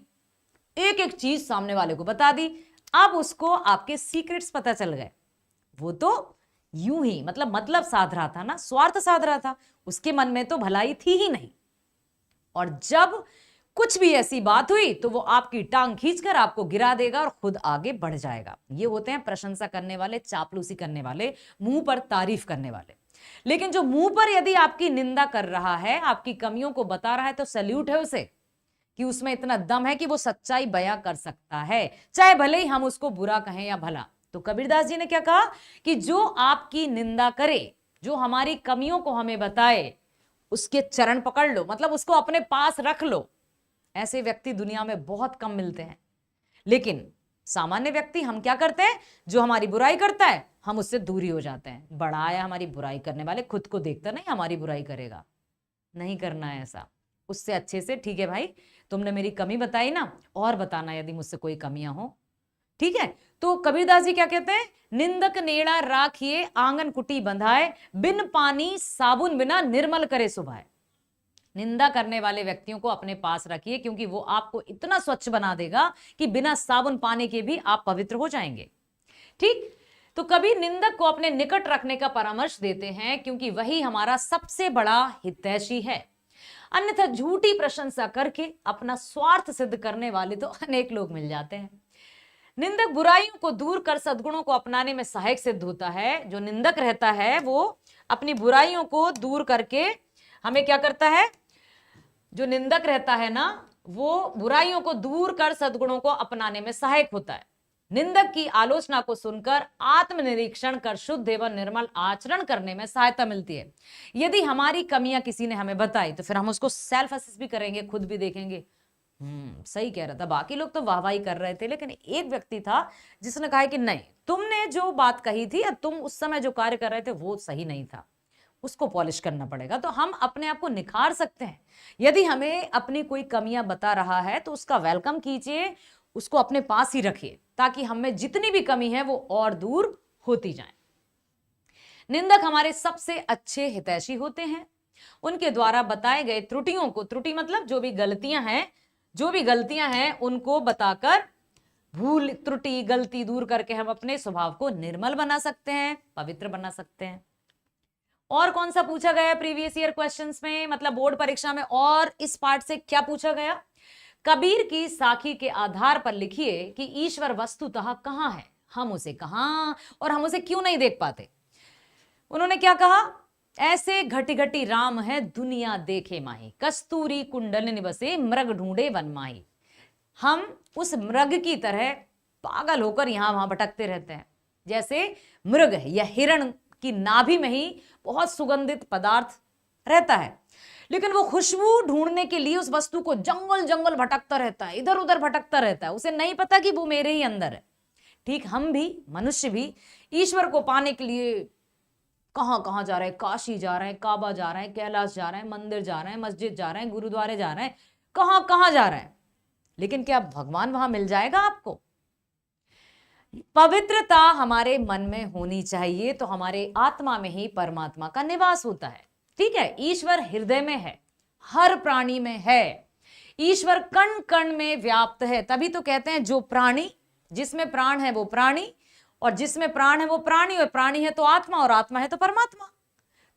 एक एक चीज सामने वाले को बता दी। अब उसको आपके सीक्रेट्स पता चल गए। वो तो यूं ही मतलब साध रहा था ना, स्वार्थ साध रहा था, उसके मन में तो भलाई थी ही नहीं। और जब कुछ भी ऐसी बात हुई तो वो आपकी टांग खींचकर आपको गिरा देगा और खुद आगे बढ़ जाएगा। ये होते हैं प्रशंसा करने वाले, चापलूसी करने वाले, मुंह पर तारीफ करने वाले। लेकिन जो मुंह पर यदि आपकी निंदा कर रहा है, आपकी कमियों को बता रहा है, तो सैल्यूट है उसे कि उसमें इतना दम है कि वो सच्चाई बयां कर सकता है, चाहे भले ही हम उसको बुरा कहें या भला। तो कबीरदास जी ने क्या कहा कि जो आपकी निंदा करे, जो हमारी कमियों को हमें बताए, उसके चरण पकड़ लो, मतलब उसको अपने पास रख लो। ऐसे व्यक्ति दुनिया में बहुत कम मिलते हैं। लेकिन सामान्य व्यक्ति हम क्या करते हैं? जो हमारी बुराई करता है हम उससे दूरी हो जाते हैं। बड़ा आया हमारी बुराई करने वाले, खुद को देखता नहीं हमारी बुराई करेगा, नहीं करना है ऐसा। उससे अच्छे से ठीक है भाई, तुमने मेरी कमी बताई ना, और बताना यदि मुझसे कोई कमियां हो। ठीक है, तो कबीरदास जी क्या कहते हैं? निंदक नेड़ा राखिए आंगन कुटी बंधाए, बिन पानी साबुन बिना निर्मल करे सुभाए। निंदा करने वाले व्यक्तियों को अपने पास रखिए, क्योंकि वो आपको इतना स्वच्छ बना देगा कि बिना साबुन पानी के भी आप पवित्र हो जाएंगे। ठीक, तो कबीर निंदक को अपने निकट रखने का परामर्श देते हैं, क्योंकि वही हमारा सबसे बड़ा हितैषी है। अन्यथा झूठी प्रशंसा करके अपना स्वार्थ सिद्ध करने वाले तो अनेक लोग मिल जाते हैं। निंदक बुराइयों को दूर कर सद्गुणों को अपनाने में सहायक सिद्ध होता है। जो निंदक रहता है वो अपनी बुराइयों को दूर करके हमें क्या करता है? जो निंदक रहता है ना, वो बुराइयों को दूर कर सद्गुणों को अपनाने में सहायक होता है। निंदक की आलोचना को सुनकर आत्मनिरीक्षण कर शुद्ध एवं निर्मल आचरण करने में सहायता मिलती है। यदि हमारी कमियां किसी ने हमें बताई तो फिर हम उसको सेल्फ असेस भी करेंगे, खुद भी देखेंगे, सही कह रहा था। बाकी लोग तो वाहवाही कर रहे थे, लेकिन एक व्यक्ति था जिसने कहा कि नहीं, तुमने जो बात कही थी या तुम उस समय जो कार्य कर रहे थे वो सही नहीं था, उसको पॉलिश करना पड़ेगा। तो हम अपने आप को निखार सकते हैं। यदि हमें अपनी कोई कमियां बता रहा है तो उसका वेलकम कीजिए, उसको अपने पास ही रखिए, ताकि हमें जितनी भी कमी है वो और दूर होती जाए। निंदक हमारे सबसे अच्छे हितैषी होते हैं। उनके द्वारा बताए गए त्रुटियों को, त्रुटि मतलब जो भी गलतियां हैं उनको बताकर भूल, त्रुटि, गलती दूर करके हम अपने स्वभाव को निर्मल बना सकते हैं, पवित्र बना सकते हैं। और कौन सा पूछा गया प्रीवियस ईयर क्वेश्चंस में, मतलब बोर्ड परीक्षा में, और इस पार्ट से क्या पूछा गया? कबीर की साखी के आधार पर लिखिए कि ईश्वर वस्तुतः कहां है, हम उसे कहां और हम उसे क्यों नहीं देख पाते। उन्होंने क्या कहा? ऐसे घटी घटी राम है दुनिया देखे माही, कस्तूरी कुंडल निबसे मृग ढूंढे वन माही। हम उस मृग की तरह पागल होकर यहां वहां भटकते रहते हैं। जैसे मृग है या हिरण की नाभि में ही बहुत सुगंधित पदार्थ रहता है, लेकिन वो खुशबू ढूंढने के लिए उस वस्तु को जंगल जंगल भटकता रहता है, इधर उधर भटकता रहता है, उसे नहीं पता कि वो मेरे ही अंदर है। ठीक हम भी, मनुष्य भी ईश्वर को पाने के लिए कहां कहां जा रहे हैं, काशी जा रहे हैं, काबा जा रहे हैं, कैलाश जा रहे हैं, मंदिर जा रहे हैं, मस्जिद जा रहे हैं, गुरुद्वारे जा रहे हैं, कहां कहां जा रहे हैं, लेकिन क्या भगवान वहां मिल जाएगा आपको? पवित्रता हमारे मन में होनी चाहिए, तो हमारे आत्मा में ही परमात्मा का निवास होता है। ठीक है, ईश्वर हृदय में है, हर प्राणी में है, ईश्वर कण कण में व्याप्त है। तभी तो कहते हैं जो प्राणी, जिसमें प्राण है वो प्राणी, और जिसमें प्राण है वो प्राणी, और प्राणी है तो आत्मा, और आत्मा है तो परमात्मा।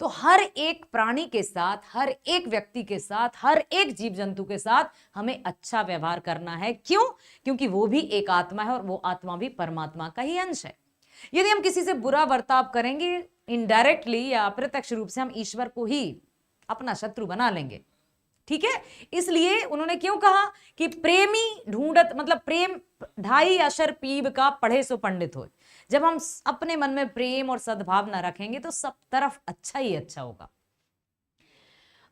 तो हर एक प्राणी के साथ, हर एक व्यक्ति के साथ, हर एक जीव जंतु के साथ हमें अच्छा व्यवहार करना है। क्यों? क्योंकि वो भी एक आत्मा है और वो आत्मा भी परमात्मा का ही अंश है। यदि हम किसी से बुरा बर्ताव करेंगे, इनडायरेक्टली या अप्रत्यक्ष रूप से हम ईश्वर को ही अपना शत्रु बना लेंगे। ठीक है, इसलिए उन्होंने क्यों कहा कि प्रेमी ढूंढत, मतलब प्रेम ढाई अशर पीब का पढ़े सो पंडित हो। जब हम अपने मन में प्रेम और सद्भावना रखेंगे तो सब तरफ अच्छा ही अच्छा होगा।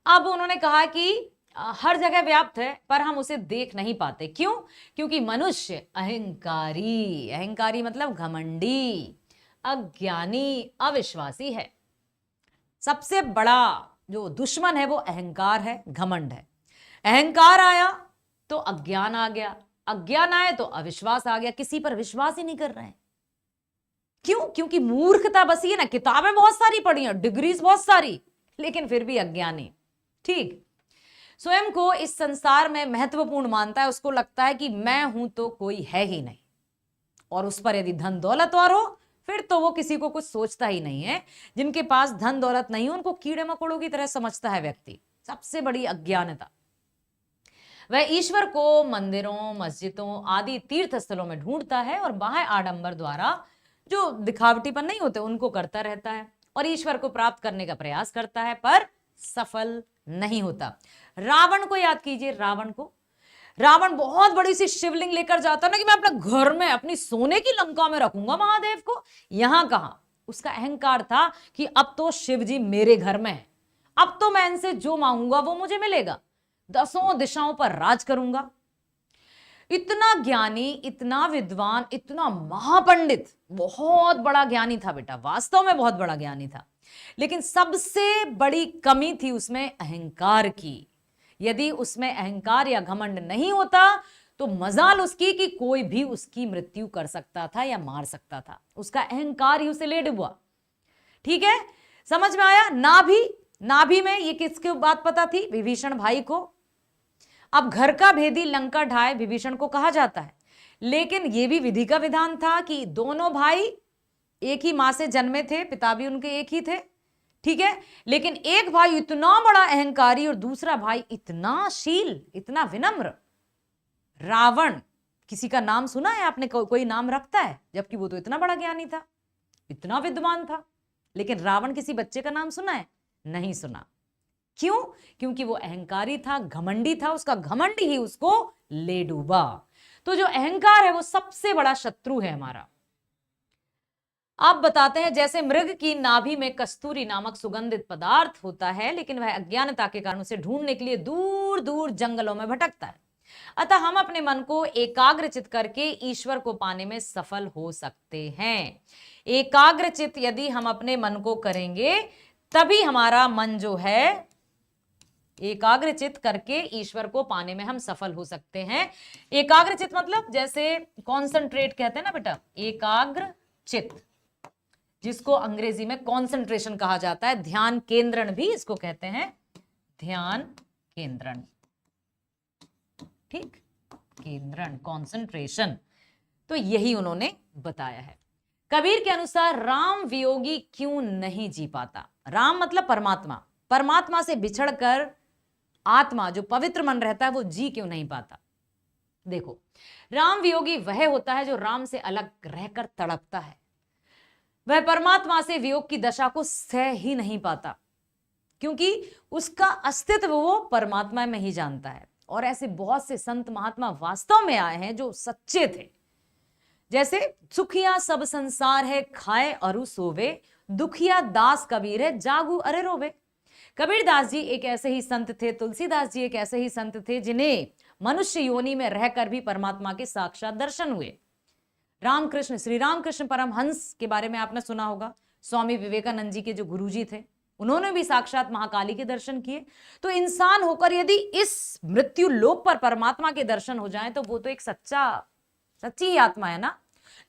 अब उन्होंने कहा कि हर जगह व्याप्त है पर हम उसे देख नहीं पाते। क्यों? क्योंकि मनुष्य अहंकारी, अहंकारी मतलब घमंडी, अज्ञानी, अविश्वासी है। सबसे बड़ा जो दुश्मन है वो अहंकार है, घमंड है। अहंकार आया तो अज्ञान आ गया, अज्ञान आया तो अविश्वास आ गया, किसी पर विश्वास ही नहीं कर रहे हैं। क्यों? क्योंकि मूर्खता बसी है ना, किताबें बहुत सारी पढ़ी हैं, डिग्रीज बहुत सारी, लेकिन फिर भी अज्ञानी। ठीक, स्वयं को इस संसार में महत्वपूर्ण मानता है, उसको लगता है कि मैं हूं तो कोई है ही नहीं, और उस पर यदि धन दौलत और हो फिर तो वो किसी को कुछ सोचता ही नहीं है। जिनके पास धन दौलत नहीं है उनको कीड़े मकोड़ों की तरह समझता है व्यक्ति, सबसे बड़ी अज्ञानता। वह ईश्वर को मंदिरों, मस्जिदों आदि तीर्थ स्थलों में ढूंढता है और बाह्य आडंबर द्वारा जो दिखावटीपन नहीं होते उनको करता रहता है, और ईश्वर को प्राप्त करने का प्रयास करता है पर सफल नहीं होता। रावण को याद कीजिए, रावण को, रावण बहुत बड़ी सी शिवलिंग लेकर जाता ना कि मैं अपने घर में, अपनी सोने की लंका में रखूंगा महादेव को। यहां कहां, उसका अहंकार था कि अब तो शिव जी मेरे घर में है, अब तो मैं इनसे जो मांगूंगा वो मुझे मिलेगा, 10 दिशाओं पर राज करूंगा। इतना ज्ञानी, इतना विद्वान, इतना महापंडित, बहुत बड़ा ज्ञानी था बेटा, वास्तव में बहुत बड़ा ज्ञानी था, लेकिन सबसे बड़ी कमी थी उसमें अहंकार की। यदि उसमें अहंकार या घमंड नहीं होता तो मजाल उसकी कि कोई भी उसकी मृत्यु कर सकता था या मार सकता था, उसका अहंकार ही उसे ले डुबा। ठीक है, समझ में आया? नाभि में ये किसकी बात पता थी? विभीषण भाई को। अब घर का भेदी लंका ढाए विभीषण को कहा जाता है, लेकिन यह भी विधि का विधान था कि दोनों भाई एक ही मां से जन्मे थे, पिता भी उनके एक ही थे। ठीक है, लेकिन एक भाई इतना बड़ा अहंकारी और दूसरा भाई इतना शील, इतना विनम्र। रावण, किसी का नाम सुना है आपने? कोई नाम रखता है? जबकि वो तो इतना बड़ा ज्ञानी था, इतना विद्वान था, लेकिन रावण किसी बच्चे का नाम सुना है? नहीं सुना। क्यों? क्योंकि वो अहंकारी था, घमंडी था, उसका घमंड ही उसको ले डूबा। तो जो अहंकार है वो सबसे बड़ा शत्रु है हमारा। आप बताते हैं जैसे मृग की नाभि में कस्तूरी नामक सुगंधित पदार्थ होता है, लेकिन वह अज्ञानता के कारण उसे ढूंढने के लिए दूर दूर जंगलों में भटकता है। अतः हम अपने मन को एकाग्रचित करके ईश्वर को पाने में सफल हो सकते हैं। एकाग्रचित यदि हम अपने मन को करेंगे तभी हमारा मन जो है एकाग्रचित करके ईश्वर को पाने में हम सफल हो सकते हैं। एकाग्रचित मतलब जैसे कॉन्सेंट्रेट कहते हैं ना बेटा, एकाग्रचित जिसको अंग्रेजी में कॉन्सेंट्रेशन कहा जाता है, ध्यान केंद्रण भी इसको कहते हैं, ध्यान केंद्रण, ठीक, केंद्रण, कॉन्सेंट्रेशन। तो यही उन्होंने बताया है। कबीर के अनुसार राम वियोगी क्यों नहीं जी पाता? राम मतलब परमात्मा, परमात्मा से बिछड़कर आत्मा जो पवित्र मन रहता है वो जी क्यों नहीं पाता? देखो, राम वियोगी वह होता है जो राम से अलग रहकर तड़पता है, वह परमात्मा से वियोग की दशा को सह ही नहीं पाता, क्योंकि उसका अस्तित्व वो परमात्मा में ही जानता है। और ऐसे बहुत से संत महात्मा वास्तव में आए हैं जो सच्चे थे, जैसे सुखिया सब संसार है खाए अरु सोवे, दुखिया दास कबीर है जागू अरे रोवे। कबीरदास जी एक ऐसे ही संत थे, तुलसीदास जी एक ऐसे ही संत थे जिन्हें मनुष्य योनि में रहकर भी परमात्मा के साक्षात दर्शन हुए। रामकृष्ण, श्री रामकृष्ण परमहंस के बारे में आपने सुना होगा, स्वामी विवेकानंद जी के जो गुरुजी थे, उन्होंने भी साक्षात महाकाली के दर्शन किए। तो इंसान होकर यदि इस मृत्यु लोक पर परमात्मा के दर्शन हो जाएं तो वो तो एक सच्ची आत्मा है ना,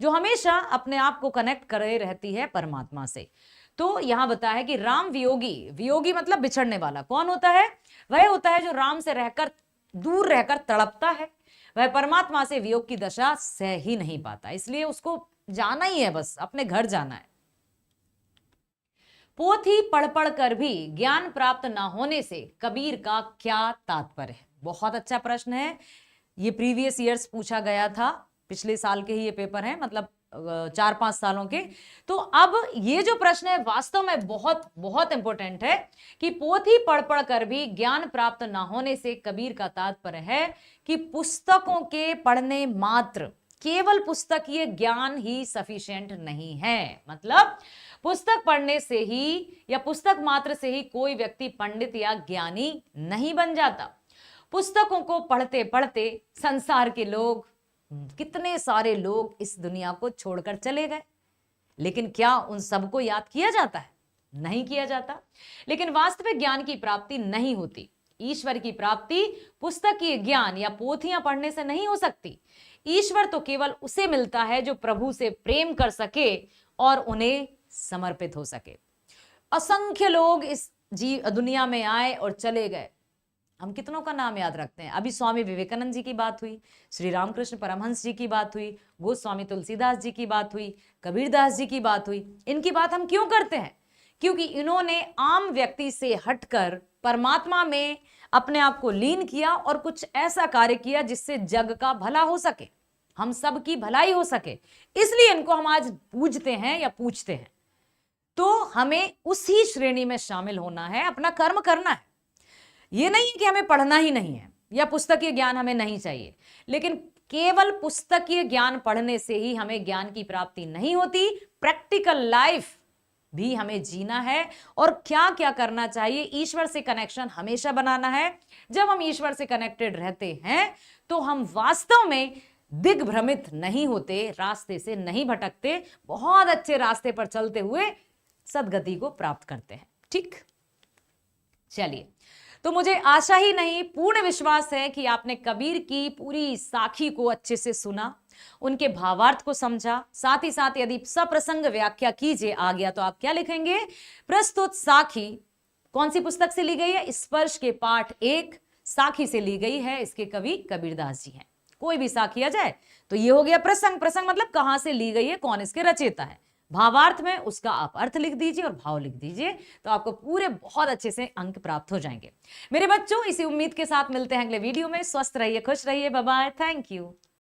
जो हमेशा अपने आप को कनेक्ट करे रहती है परमात्मा से। तो यहां बताया है कि राम वियोगी, वियोगी मतलब बिछड़ने वाला, कौन होता है? वह होता है जो राम से रहकर दूर रहकर तड़पता है, वह परमात्मा से वियोग की दशा सह ही नहीं पाता, इसलिए उसको जाना ही है, बस अपने घर जाना है। पोथी पढ़ पढ़ कर भी ज्ञान प्राप्त ना होने से कबीर का क्या तात्पर्य है? बहुत अच्छा प्रश्न है, ये प्रीवियस ईयर्स पूछा गया था, पिछले साल के ही ये पेपर है, मतलब 4-5 सालों के। तो अब ये जो प्रश्न है वास्तव में बहुत बहुत इंपॉर्टेंट है कि पोथी पढ़ पढ़ कर भी ज्ञान प्राप्त ना होने से कबीर का तात्पर्य है कि पुस्तकों के पढ़ने मात्र, केवल पुस्तकीय ज्ञान ही सफिशिएंट नहीं है। मतलब पुस्तक पढ़ने से ही या पुस्तक मात्र से ही कोई व्यक्ति पंडित या ज्ञानी नहीं बन जाता। पुस्तकों को पढ़ते पढ़ते संसार के लोग, कितने सारे लोग इस दुनिया को छोड़कर चले गए, लेकिन क्या उन सबको याद किया जाता है? नहीं किया जाता। लेकिन वास्तविक ज्ञान की प्राप्ति नहीं होती। ईश्वर की प्राप्ति पुस्तकीय ज्ञान या पोथियां पढ़ने से नहीं हो सकती। ईश्वर तो केवल उसे मिलता है जो प्रभु से प्रेम कर सके और उन्हें समर्पित हो सके। असंख्य लोग इस दुनिया में आए और चले गए, हम कितनों का नाम याद रखते हैं? अभी स्वामी विवेकानंद जी की बात हुई, श्री रामकृष्ण परमहंस जी की बात हुई, गोस्वामी तुलसीदास जी की बात हुई, कबीरदास जी की बात हुई। इनकी बात हम क्यों करते हैं? क्योंकि इन्होंने आम व्यक्ति से हटकर परमात्मा में अपने आप को लीन किया और कुछ ऐसा कार्य किया जिससे जग का भला हो सके, हम सब की भलाई हो सके, इसलिए इनको हम आज पूजते हैं या पूछते हैं। तो हमें उसी श्रेणी में शामिल होना है, अपना कर्म करना है। ये नहीं है कि हमें पढ़ना ही नहीं है या पुस्तकीय ज्ञान हमें नहीं चाहिए, लेकिन केवल पुस्तकीय ज्ञान पढ़ने से ही हमें ज्ञान की प्राप्ति नहीं होती। प्रैक्टिकल लाइफ भी हमें जीना है और क्या क्या करना चाहिए, ईश्वर से कनेक्शन हमेशा बनाना है। जब हम ईश्वर से कनेक्टेड रहते हैं तो हम वास्तव में दिग्भ्रमित नहीं होते, रास्ते से नहीं भटकते, बहुत अच्छे रास्ते पर चलते हुए सदगति को प्राप्त करते हैं। ठीक, चलिए, तो मुझे आशा ही नहीं पूर्ण विश्वास है कि आपने कबीर की पूरी साखी को अच्छे से सुना, उनके भावार्थ को समझा। साथ ही साथ यदि सप्रसंग व्याख्या कीजिए आ गया तो आप क्या लिखेंगे? प्रस्तुत साखी कौन सी पुस्तक से ली गई है? स्पर्श के पाठ 1 साखी से ली गई है, इसके कवि कबीरदास जी हैं। कोई भी साखी आ जाए तो ये हो गया प्रसंग। प्रसंग मतलब कहां से ली गई है, कौन इसके रचयिता है। भावार्थ में उसका आप अर्थ लिख दीजिए और भाव लिख दीजिए, तो आपको पूरे बहुत अच्छे से अंक प्राप्त हो जाएंगे। मेरे बच्चों, इसी उम्मीद के साथ मिलते हैं अगले वीडियो में। स्वस्थ रहिए, खुश रहिए, बाय बाय, थैंक यू।